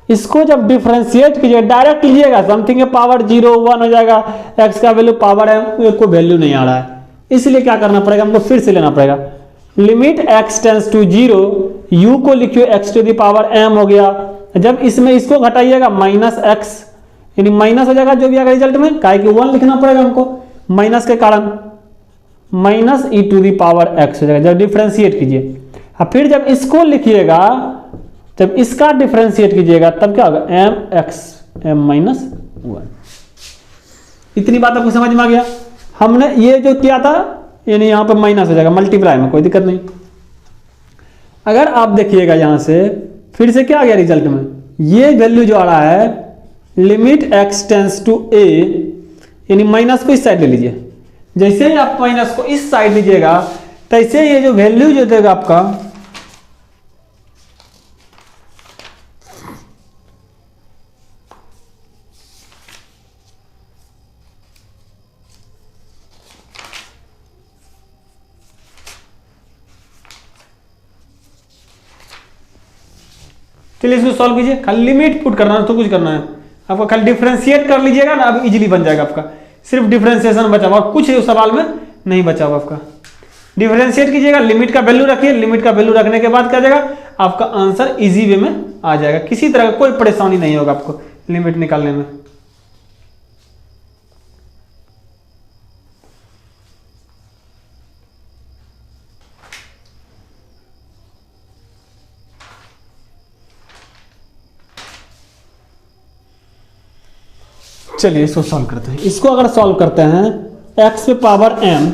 इसको जब डिफरेंशिएट कीजिए, डायरेक्ट लीजिएगा, समथिंग के पावर 0 1 हो जाएगा, x का वैल्यू पावर m, कोई वैल्यू नहीं आ रहा है, इसलिए क्या करना पड़ेगा हमको, फिर से लेना पड़ेगा। Limit x tends to 0, u को लिखियो x to the power m हो गया। जब इसमें इसको घटाइएगा माइनस x, यानी माइनस हो जाएगा जो भी आएगा रिजल्ट में, काहे कि 1 लिखना पड़ेगा हमको माइनस के कारण, minus e to the power x हो जाएगा जब डिफरेंशिएट कीजिए। अब फिर जब इसको लिखिएगा, जब इसका डिफरेंशिएट कीजिएगा, तब क्या होगा m माइनस 1। इतनी बात आपको समझ में आ गया? हमने ये जो किया था, यानी यहां पर माइनस हो जाएगा, मल्टीप्लाई में कोई दिक्कत नहीं। अगर आप देखिएगा यहां से, फिर से क्या आ गया रिजल्ट में, ये वैल्यू जो आ रहा है, limit x tends to a, यानी माइनस को इस साइड ले लीजिए। जैसे ही आप माइनस को इस साइड लीजिएगा, तैसे ये जो वैल्यू जो देगा आपका, चलिए इसको सॉल्व कीजिए। खाली लिमिट पुट करना है, तो कुछ करना है आपको, खाली डिफरेंशिएट कर लीजिएगा ना, अब इजीली बन जाएगा आपका। सिर्फ डिफरेंशिएशन बचा हुआ, कुछ उस सवाल में नहीं बचा हुआ आपका। डिफरेंशिएट कीजिएगा, लिमिट का वैल्यू रखिए, लिमिट का वैल्यू रखने के बाद क्या जाएगा आपका आंसर इजी वे में आ जाएगा, किसी तरह का कोई परेशानी नहीं होगा आपको लिमिट निकालने में। चलिए इसको सॉल्व करते हैं। इसको अगर सॉल्व करते हैं, x पे पावर m,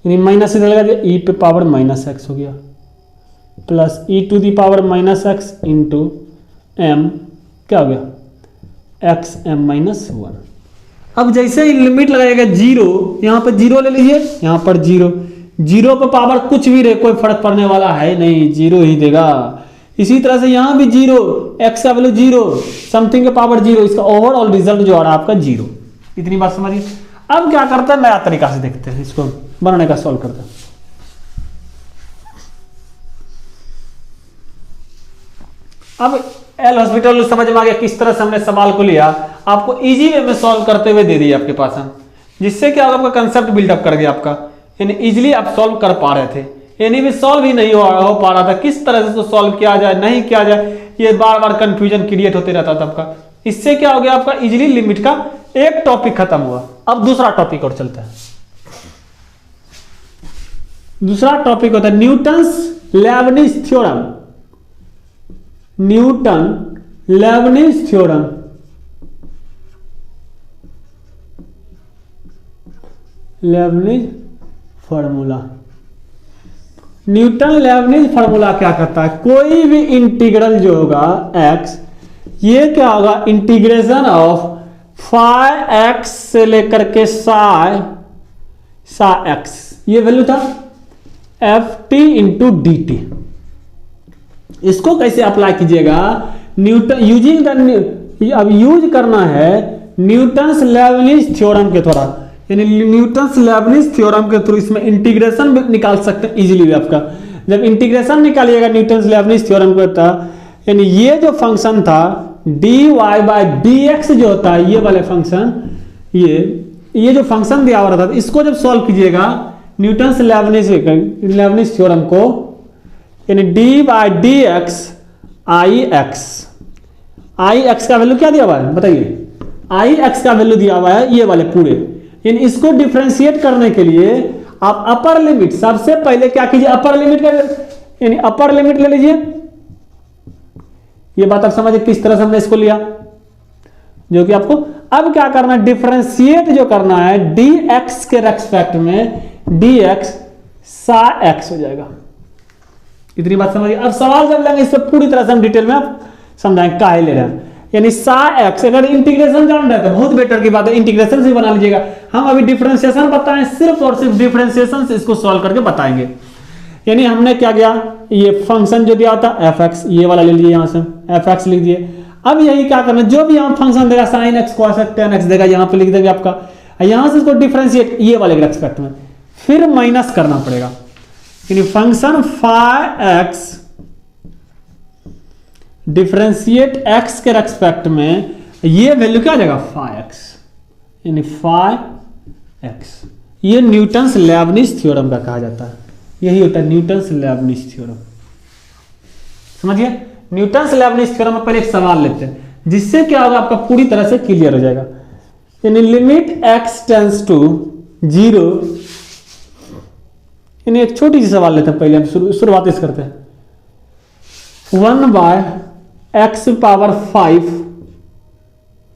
यानी माइनस से लगा दिया, e पे पावर माइनस x हो गया, plus e to the power minus x into m, क्या हो गया x m माइनस 1। अब जैसे ही लिमिट लगाएगा 0, यहां पर 0 ले लीजिए, यहां पर 0 पे पावर कुछ भी रहे, कोई फर्क पड़ने वाला है नहीं, 0 ही देगा। इसी तरह से यहां भी 0, x का वैल्यू 0, समथिंग के पावर 0, इसका ओवरऑल रिजल्ट जो आ रहा है आपका 0। इतनी बात समझिए। अब क्या करते हैं, नया तरीका से देखते हैं, इसको बनाने का सॉल्व करते हैं। अब एल हॉस्पिटल समझ में आ गया किस तरह से हमने सवाल को लिया, आपको इजी वे में सॉल्व करते हुए दे दिया आपके पास हम, जिससे कि आपका कंसेप्ट बिल्डअप कर गया आपका, यानी इजीली आप सॉल्व कर पा रहे थे। यानी भी सॉल्व ही नहीं हो पा रहा था, किस तरह से तो सॉल्व किया जाए, नहीं किया जाए, ये बार बार कंफ्यूजन क्रिएट होते रहता था आपका। इससे क्या हो गया आपका इजीली लिमिट का एक टॉपिक खत्म हुआ। अब दूसरा टॉपिक और चलता है। दूसरा टॉपिक होता है Newton's Leibniz theorem. Newton Lebanese theorem. Lebanese formula. Newton Lebanese formula क्या करता है, कोई भी इंटीग्रल जो होगा x, ये क्या होगा इंटीग्रेशन ऑफ फाई एक्स से लेकर के साई एक्स, ये वैल्यू था F T into D T. इसको कैसे अप्लाई कीजिएगा, न्यूटन यूजिंग द, अब यूज करना है न्यूटन्स लेबनिज थ्योरम के द्वारा, यानी न्यूटन्स लेबनिज थ्योरम के थ्रू इसमें इंटीग्रेशन भी निकाल सकते हैं इजीली। आपका जब इंटीग्रेशन निकालिएगा न्यूटन्स लेबनिज थ्योरम को था, यानी ये जो फंक्शन था dy बाय dx जो होता है, ये वाले फंक्शन, ये जो फंक्शन दिया हुआ था, इसको जब सॉल्व कीजिएगा न्यूटन्स लेबनिज थ्योरम को, यानी D by d x I x का वैल्यू क्या दिया हुआ है बताइए, आई एक्स का वैल्यू दिया हुआ है ये वाले पूरे। यानी इसको डिफरेंशिएट करने के लिए आप अपर लिमिट, सबसे पहले क्या कीजिए अपर लिमिट का, यानी अपर लिमिट ले लीजिए। ये बात आप समझिए किस तरह से हमने इसको लिया, जो कि आपको अब क्या करना है, डिफरेंशिएट जो करना है डी एक्स के रेस्पेक्ट में, डी एक्स सा एक्स हो जाएगा। इतनी बात समझिए। अब सवाल जब लेंगे इस पर पूरी तरह से हम डिटेल में आप समझाएंगे काहे ले रहे हैं, यानी सा एक्स, अगर इंटीग्रेशन जान रहे तो बहुत बेटर की बात है, इंटीग्रेशन से बना लीजिएगा। हम अभी डिफरेंशिएशन बताएं, सिर्फ और सिर्फ डिफरेंशिएशन से इसको सॉल्व करके बताएंगे। यानी हमने क्या किया, ये फंक्शन जो दिया था एफ एक्स, ये वाला ले लीजिए, यहां से एफ एक्स लिख दिए। अब यही क्या करना, जो भी यहाँ फंक्शन देगा sine x cos x ten x देगा, यहाँ पे लिख देंगे आपका, यहां से इसको डिफरेंशिएट ये वाले के रेस्पेक्ट में, फिर माइनस करना पड़ेगा। यानी function phi x differentiate x के रेस्पेक्ट में, ये वैल्यू क्या आ जाएगा फाई एक्स, यानी फाई एक्स। ये न्यूटन्स लेबनिज थ्योरम का कहा जाता है, यही होता है न्यूटन्स लेबनिज थ्योरम। समझिए, न्यूटन्स लेबनिज थ्योरम में पहले एक सवाल लेते हैं, जिससे क्या होगा आपका पूरी तरह से क्लियर हो जाएगा। यानी limit x tends to zero, यानी एक छोटी सी सवाल लेते हैं, पहले हम शुरुआत इस करते हैं। 1 by x power 5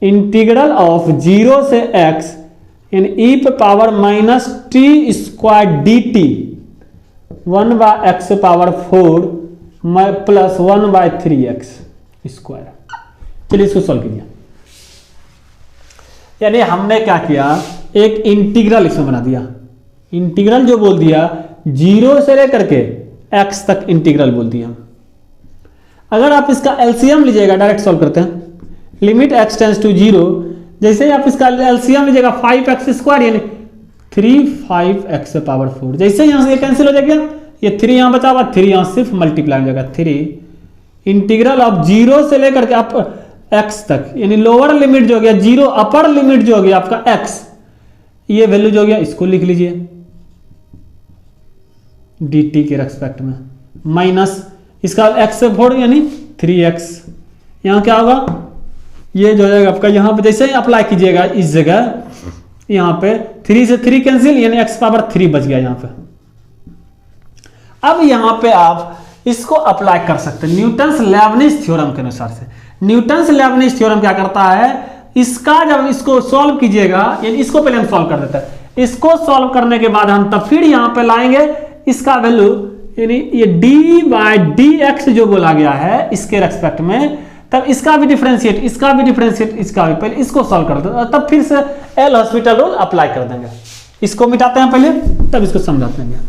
integral of 0 से x इन e power minus t square d t 1 by x power 4 plus 1 by 3x square. चलिए इसको सॉल्व कीजिए। यानी हमने क्या किया, एक इंटीग्रल इसमें बना दिया, इंटीग्रल जो बोल दिया 0 से लेकर के x तक इंटीग्रल बोल दिया। अगर आप इसका एलसीएम लीजिएगा, डायरेक्ट सॉल्व करते हैं, लिमिट x टेंस टू 0, जैसे ही आप इसका एलसीएम लीजिएगा 5x स्क्वायर यानी 3 पावर 4, जैसे यहां से कैंसिल हो जाएगा, ये 3 यहां बचा हुआ, 3 यहां सिर्फ मल्टीप्लाई हो जाएगा, 3 इंटीग्रल ऑफ 0 से लेकर के आप x तक, यानी लोअर लिमिट जो हो गया 0, अपर लिमिट जो हो गया आपका x, ये वैल्यू जो हो गया इसको लिख लीजिए dt के रेस्पेक्ट में, माइनस इसका x से 4 यानी 3x, यहां क्या होगा, ये जो हो जाएगा आपका, यहां पे जैसे ही अप्लाई कीजिएगा इस जगह, यहां पे 3 से 3 कैंसिल, यानी x पावर 3 बच गया यहां पे। अब यहां पे आप इसको अप्लाई कर सकते हैं न्यूटन्स लेबनिज थ्योरम के अनुसार से। न्यूटन्स लेबनिज थ्योरम क्या करता है, इसका जब इसको सॉल्व कीजिएगा, यानी इसको पहले हम सॉल्व कर देते हैं, इसको सॉल्व करने के बाद हम तब फिर यहां पे लाएंगे इसका वैल्यू, यानी ये d बाय डी एक्स जो बोला गया है इसके रेस्पेक्ट में, तब इसका भी डिफरेंशिएट, इसका भी डिफरेंशिएट, इसका भी, पहले इसको सॉल्व कर दो, तब फिर से एल हॉस्पिटल रूल अप्लाई कर देंगे। इसको मिटाते हैं पहले, तब इसको समझाते हैं।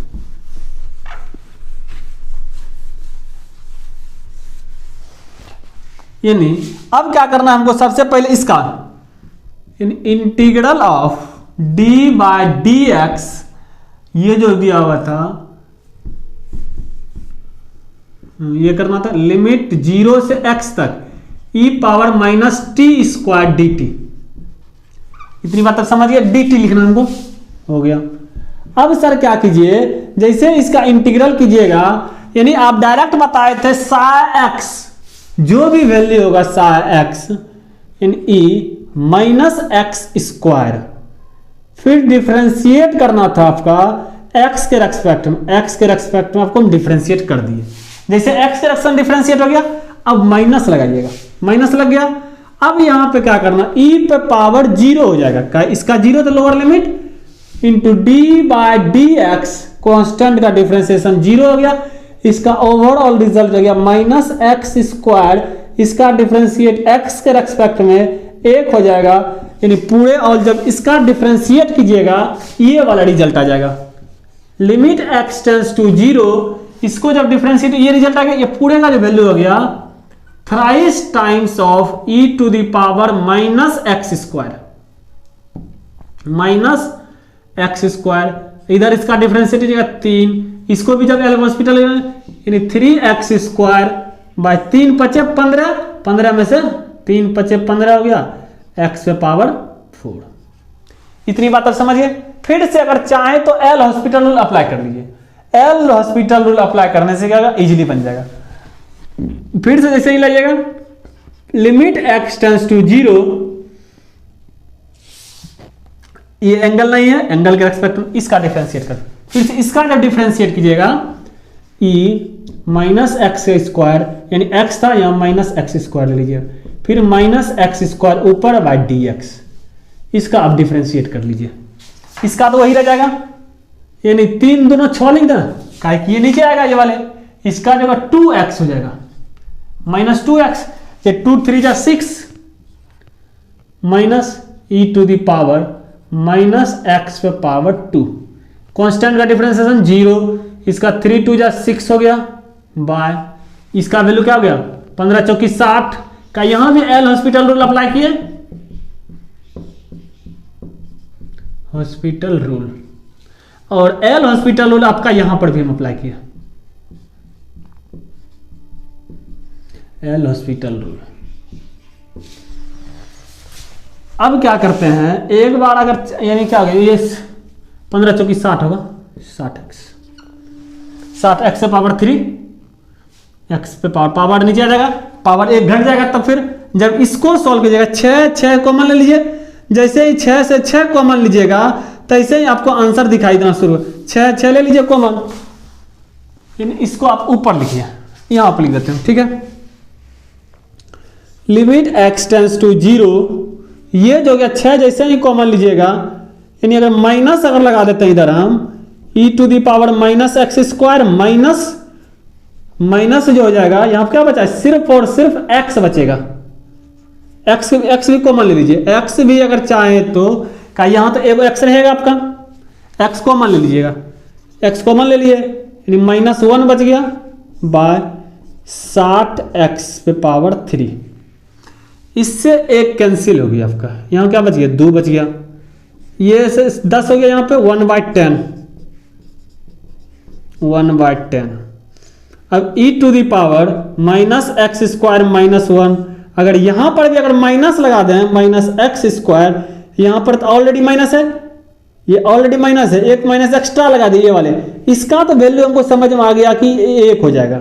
यानी अब क्या करना है हमको, सबसे पहले इसका integral of d by d x, ये जो दिया हुआ था ये करना था, लिमिट 0 से x तक e power minus t square d T. इतनी बात आप समझ गए, डी टी लिखना हमको हो गया। अब सर क्या कीजिए, जैसे इसका इंटीग्रल कीजिएगा, यानी आप डायरेक्ट बताए थे साई एक्स, जो भी वैल्यू होगा साई एक्स, इन ई माइनस एक्स स्क्वायर, फिर डिफरेंशिएट करना था आपका एक्स के रेस्पेक्ट में, एक्स के रेस्पेक्ट में आपको हम डिफरेंशिएट कर दिए। जैसे एक्स के रेस्पेक्ट में डिफरेंशिएट हो गया, अब माइनस लगाइएगा, माइनस लग गया। अब यहां पे क्या करना, ई पे पावर जीरो हो जाएगा, इसका जीरो तो lower limit into d by d x, constant का डिफरेंशिएशन जीरो हो गया, इसका ओवरऑल रिजल्ट हो गया माइनस एक्स स्क्वायर, इसका डिफरेंशिएट एक्स के रेस्पेक्ट में एक हो जाएगा, यानी पूरे, और जब इसका डिफरेंशिएट कीजिएगा ये वाला रिजल्ट आ जाएगा, limit x tends to zero, इसको जब डिफरेंशिएट ये रिजल्ट आ गया, ये पूरे का जो वैल्यू हो गया thrice times of e to the power minus x square, minus x square, इधर इसका डिफरेंशिएट हो जाएगा 3, इसको भी जब एल हॉस्पिटल यानी 3x स्क्वायर बाय 3 पचे 15, 15 में से 3 पचे 15 हो गया, x पे पावर 4। इतनी बात आप समझिए। फिर से अगर चाहे तो एल हॉस्पिटल रूल अप्लाई कर लीजिए, एल हॉस्पिटल रूल अप्लाई करने से क्या होगा, इजीली बन जाएगा। फिर से जैसे ही लाइएगा, limit x tends to zero, ये एंगल नहीं है, एंगल के रेस्पेक्ट में इसका डिफरेंशिएट कर, फिर से इसका जब डिफरेंशिएट कीजिएगा e माइनस एक्स स्क्वायर, यानी x था यहां माइनस एक्स स्क्वायर ले लीजिए, फिर माइनस एक्स स्क्वायर ऊपर बाय डी एक्स, इसका आप डिफरेंशिएट कर लीजिए, इसका तो वही रह जाएगा, यानी 3 दोनों 6 लिख देना, काहे कि ये नीचे आएगा ये वाले, इसका जगह 2x हो जाएगा, माइनस 2x, ये 2 3 जा 6 minus e to the power minus x पे पावर 2, कांस्टेंट का डिफरेंशिएशन 0, इसका 3 2 जा 6 हो गया बाय, इसका वैल्यू क्या हो गया 15 चौकी 60 का, यहां भी एल हॉस्पिटल रूल अप्लाई किए, हॉस्पिटल रूल, और एल हॉस्पिटल रूल आपका यहां पर भी हम अप्लाई किया, एल हॉस्पिटल रूल। अब क्या करते हैं, एक बार अगर यानी क्या हो गया, ये 15 चौकी 60 होगा, 60x से पावर 3, x पे पावर नीचे आ जाएगा, पावर 1 घट जाएगा, तब फिर जब इसको सॉल्व कीजिएगा 6 कॉमन ले लीजिए, जैसे ही 6 से 6 कॉमन लीजिएगा तैसे ही आपको आंसर दिखाई देना शुरू, 6 ले लीजिए कॉमन, इसको आप ऊपर लिखिए, यहां आप लिख देते हैं, ठीक है। Limit x tends to zero, ये जो गया 6 जैसे ही कॉमन लीजिएगा, यानी अगर माइनस अगर लगा देते हैं इधर हम e to the power minus x square, minus जो हो जाएगा, यहां क्या बचा है, सिर्फ और सिर्फ x बचेगा, x भी कॉमन ले लीजिए, x भी अगर चाहे तो क्या यहां तो एक x रहेगा आपका, x कॉमन ले लीजिएगा, x कॉमन ले लिए, यानी -1 बच गया बाय 60x पे पावर 3, इससे एक कैंसिल हो गया आपका, यहां क्या बच गया 2 बच गया, ये से 10 हो गया, यहां पे 1/10, 1/10। अब e to the power minus x square -1, अगर यहां पर भी अगर माइनस लगा दें माइनस एक्स स्क्वायर, यहां पर तो ऑलरेडी माइनस है, ये ऑलरेडी माइनस है, एक माइनस एक्स्ट्रा लगा दिए ये वाले, इसका तो वैल्यू हमको समझ में आ गया कि 1 हो जाएगा,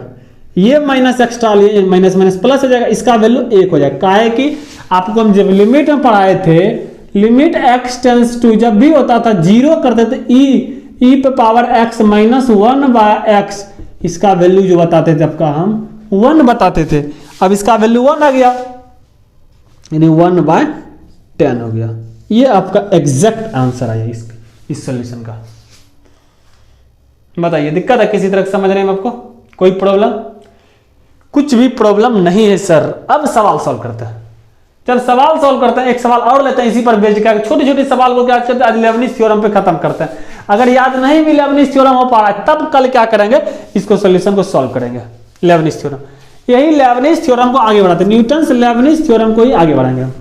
ये माइनस एक्स्ट्रा लिए माइनस माइनस प्लस हो जाएगा, इसका वैल्यू 1 हो जाएगा, काहे कि आपको हम जब लिमिट में पढ़ाए थे, लिमिट x टेंड्स टू जब भी होता था 0 करते थे, e पे पावर x -1 बाय x, इसका वैल्यू जो बताते थे आपका हम 1 बताते थे, अब इसका वैल्यू 1 आ गया, यानी 1/10 हो गया, ये आपका एग्जैक्ट आंसर आया इस सॉल्यूशन का। बताइए दिक्कत है किसी तरह समझने में आपको, कोई प्रॉब्लम? कुछ भी प्रॉब्लम नहीं है सर। अब सवाल सॉल्व करते हैं, चल सवाल सॉल्व करते हैं, एक सवाल और लेते हैं इसी पर बेस्ड करके, छोटी छोटी सवाल को क्या करते हैं आज लेबनिज थ्योरम पे खत्म करते हैं। अगर याद नहीं भी लेबनिज थ्योरम हो पा रहा है तब कल क्या करेंगे, इसको सॉल्यूशन को सॉल्व करेंगे लेबनिज थ्योरम, यही लेबनिज थ्योरम को आगे बढ़ाते हैं, न्यूटन्स लेबनिज थ्योरम को ही आगे बढ़ाएंगे हम।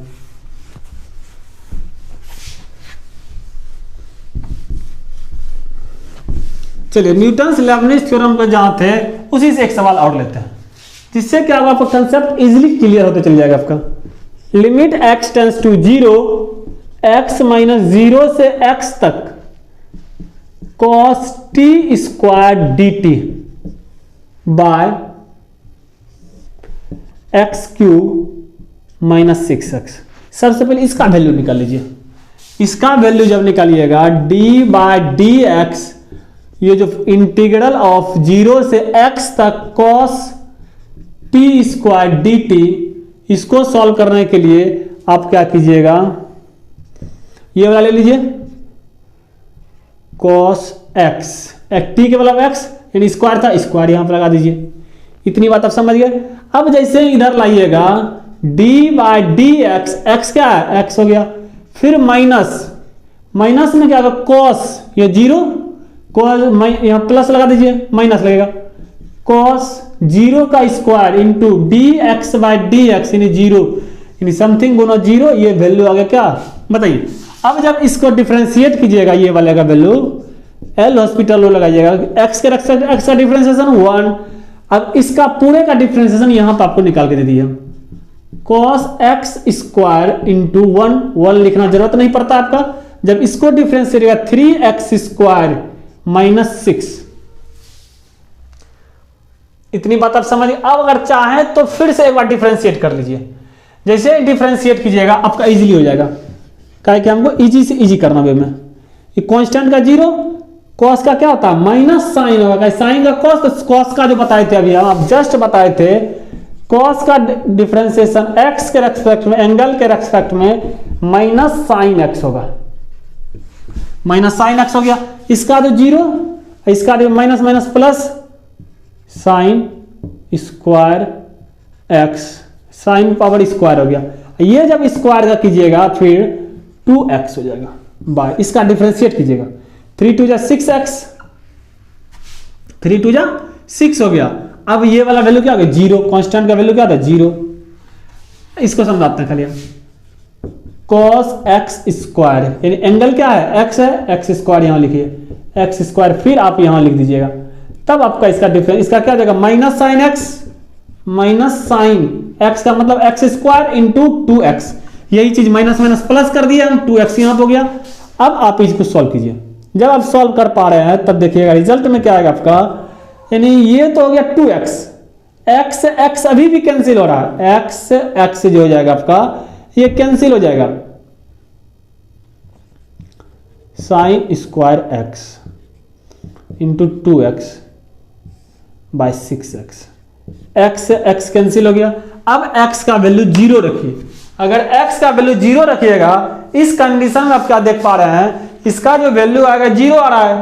चलिए न्यूटन्स लेबनिज थ्योरम पे जहां थे उसी से एक सवाल और लेते हैं, जिससे क्या होगा आपका कंसेप्ट इजीली क्लियर होते चल जाएगा आपका। Limit x tends to 0, x -0 से x तक cos t square dt by x³ -6x, सबसे पहले इसका वैल्यू निकाल लीजिए। इसका वैल्यू जब निकालिएगा डी बाय डी एक्स, ये जो इंटीग्रल ऑफ 0 से x तक cos t square d T, इसको सॉल्व करने के लिए आप क्या कीजिएगा, ये वाला ले लीजिए cos x, टी के मतलब x यानी स्क्वायर था, स्क्वायर यहां पर लगा दीजिए। इतनी बात आप समझ गए। अब जैसे इधर लाइएगा d by d x, x क्या है x हो गया, फिर माइनस, माइनस में क्या होगा cos, ये 0, cos यहां प्लस लगा दीजिए, माइनस लगेगा cos 0 का square into d x by d x यानी 0 यानी समथिंग गुना 0, ये वैल्यू आ गया क्या बताइए। अब जब इसको डिफरेंशिएट कीजिएगा, ये वाले का वैल्यू एल हॉस्पिटल लो लगाइएगा, एक्स के रेस्पेक्ट एक्स का डिफरेंशिएशन 1। अब इसका पूरे का डिफरेंशिएशन यहां पर आपको निकाल के दे दिया, cos x स्क्वायर इंटू 1 लिखना जरूरत नहीं पड़ता आपका। जब इसको डिफरेंशिएट करेगा 3x स्क्वायर माइनस 6, इतनी बात आप समझिए। अब अगर चाहे तो फिर से एक बार डिफरेंशिएट कर लीजिए, जैसे डिफरेंशिएट कीजिएगा आपका इजीली हो जाएगा, क्या कि हमको इजी से इजी करना वे में। ये कांस्टेंट का 0, cos का क्या होता है माइनस साइन होगा, साइन का cos, तो cos का जो बताए थे अभी हम आप जस्ट बताए थे, cos का डिफरेंशिएशन x के रेस्पेक्ट में, एंगल के रेस्पेक्ट में माइनस साइन x होगा, माइनस साइन x हो गया। इसका जो 0, इसका minus minus plus sign square x, sine power square हो गया। ये जब स्क्वायर का कीजिएगा फिर 2x हो जाएगा बाय, इसका डिफरेंशिएट कीजिएगा 3 2 जा 6x, 3 2 जा 6 हो गया। अब ये वाला वैल्यू क्या हो गया 0, कांस्टेंट का वैल्यू क्या था 0। इसको समझाते हैं खाली हम, cos x स्क्वायर यानी एंगल क्या है x है, x स्क्वायर यहां लिखिए, x स्क्वायर फिर आप यहां लिख दीजिएगा, तब आपका इसका डिफरेंस, इसका क्या हो जाएगा minus sine x, minus sine x का मतलब x स्क्वायर इंटू 2x, यही चीज माइनस माइनस प्लस कर दिया हम, 2x यहां हो गया। अब आप इसको सॉल्व कीजिए, जब आप सॉल्व कर पा रहे हैं तब देखिएगा रिजल्ट में क्या आएगा आपका, यानी ये तो हो गया 2x, x x अभी भी कैंसिल हो रहा है, x x जो हो जाएगा आपका ये कैंसिल हो जाएगा, sine square x into 2x by 6x, x से x कैंसिल हो गया। अब x का वैल्यू 0 रखिए, अगर x का वैल्यू 0 रखिएगा, इस कंडीशन में आप क्या देख पा रहे हैं, इसका जो वैल्यू आएगा 0 आ रहा है,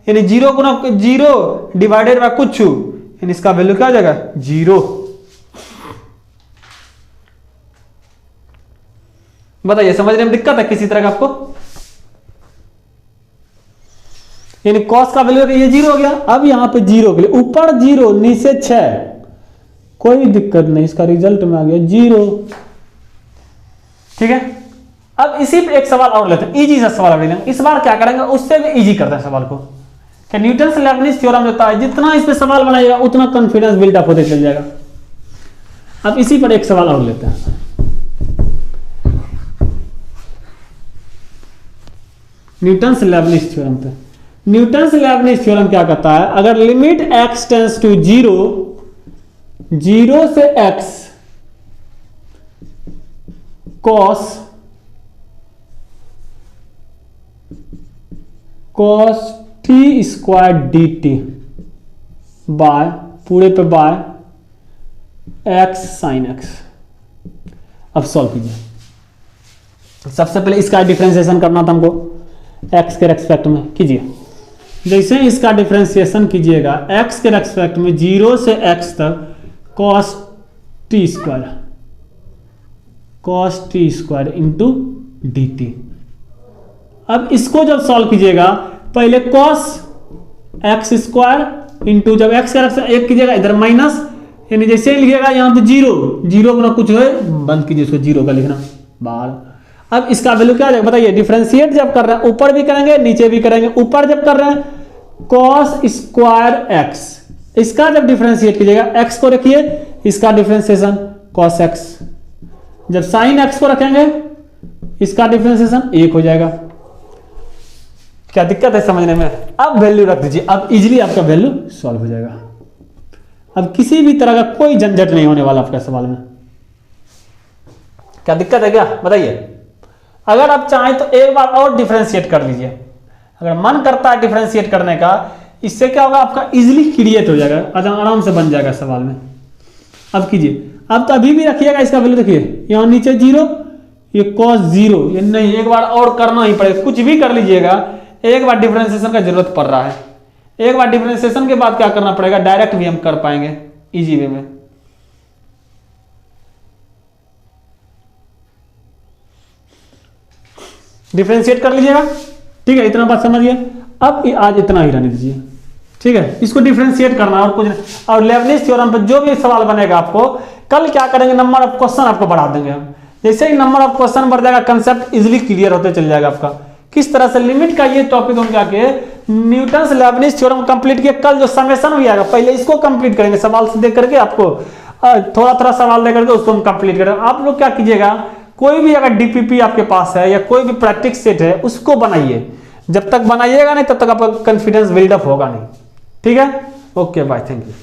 यानी 0 गुना 0 डिवाइडेड बाय कुछ, यानी इसका वैल्यू क्या आ जाएगा 0। बताइए समझने में दिक्कत है किसी तरह का आपको, यानी cos का वैल्यू ये 0 हो गया। अब यहां पे 0 के लिए ऊपर 0 नीचे 6, कोई दिक्कत नहीं, इसका रिजल्ट में आ गया 0। ठीक है, अब इसी पे एक सवाल और लेते हैं, इजी सा सवाल लेंगे इस बार, क्या करेंगे उससे भी इजी करते हैं सवाल को। क्या न्यूटन से लेबनिज थ्योरम होता है, जितना इस पे सवाल बनाइएगा उतना कॉन्फिडेंस बिल्डअप होते चल जाएगा। अब इसी पर एक सवाल और लेते हैं, न्यूटन से लेबनिज थ्योरम पे। न्यूटन से लेबनिज थ्योरम क्या कहता है, अगर लिमिट x टेंड्स टू 0, 0 से x cos t square d t by पूरे पे बाय x साइन x। अब सॉल्व कीजिए, सबसे पहले इसका डिफरेंशिएशन करना था हमको, x के रेस्पेक्ट में कीजिए। जैसे इसका डिफरेंशिएशन कीजिएगा x के रेस्पेक्ट में 0 से x तक cos t square into D T. अब इसको जब सॉल्व कीजिएगा, पहले cos x स्क्वायर इंटू, जब x का रेस्पेक्ट 1 कीजिएगा इधर माइनस, यानी जैसे ही लिखिएगा यहाँ पे 0 गुना कुछ है, बंद कीजिए इसको 0 का लिखना बाहर। अब इसका वैल्यू क्या आ जाएगा बताइए, डिफरेंशिएट जब कर रहे हैं ऊपर भी करेंगे नीचे भी करेंगे, ऊपर जब कर रहे हैं cos स्क्वायर x, इसका जब डिफरेंशिएट कीजिएगा x को रखिए, इसका डिफरेंशिएशन cos x, जब साइन x को रखेंगे इसका डिफरेंशिएशन 1 हो जाएगा। क्या दिक्कत है समझने में? अब वैल्यू रख दीजिए, अब इजीली आपका वैल्यू सॉल्व हो जाएगा। अब किसी भी तरह का कोई झंझट नहीं होने वाला आपका सवाल में। क्या दिक्कत है क्या, बताइए। अगर आप चाहें तो एक बार और डिफरेंशिएट कर लीजिए, अगर मन करता है डिफरेंशिएट करने का, इससे क्या होगा आपका इजीली क्रिएट हो जाएगा, आराम से बन जाएगा सवाल में। अब कीजिए, अब तो अभी भी रखिएगा इसका वैल्यू, देखिए यहाँ नीचे 0, ये cos 0, ये नहीं, एक बार और करना ही पड़ेगा, कुछ भी कर लीजिएगा, एक बार डिफरेंशिएशन का जरूरत पड़ रहा है। एक बार डिफरेंशिएशन के बाद क्या करना पड़ेगा, डायरेक्ट भी हम कर पाएंगे इजी वे में। डिफरेंशिएट कर लीजिएगा, ठीक है, इतना बात समझिए। अब आज इतना ही रहने दीजिए, ठीक है, इसको डिफरेंशिएट करना और कुछ नहीं। और लेबनिज थ्योरम पर जो भी सवाल बनेगा आपको, कल क्या करेंगे, नंबर ऑफ क्वेश्चन आपको बढ़ा देंगे हम। जैसे ही नंबर ऑफ क्वेश्चन बढ़ जाएगा, कंसेप्ट इजीली क्लियर होते चल जाएगा आपका। किस तरह से लिमिट का ये टॉपिक हम जाके न्यूटन्स लेबनिज थ्योरम कंप्लीट किया, कल जो समेशन भी आएगा पहले इसको कंप्लीट करेंगे, सवाल से देख करके आपको थोड़ा थोड़ा सवाल दे करके उसको हम कंप्लीट करेंगे। आप लोग क्या कीजिएगा, कोई भी अगर डीपीपी आपके पास है या कोई भी प्रैक्टिस सेट है उसको बनाइए, जब तक बनाइएगा नहीं तब तक आपका कॉन्फिडेंस बिल्डअप होगा नहीं, ठीक है। Okay bye, thank you.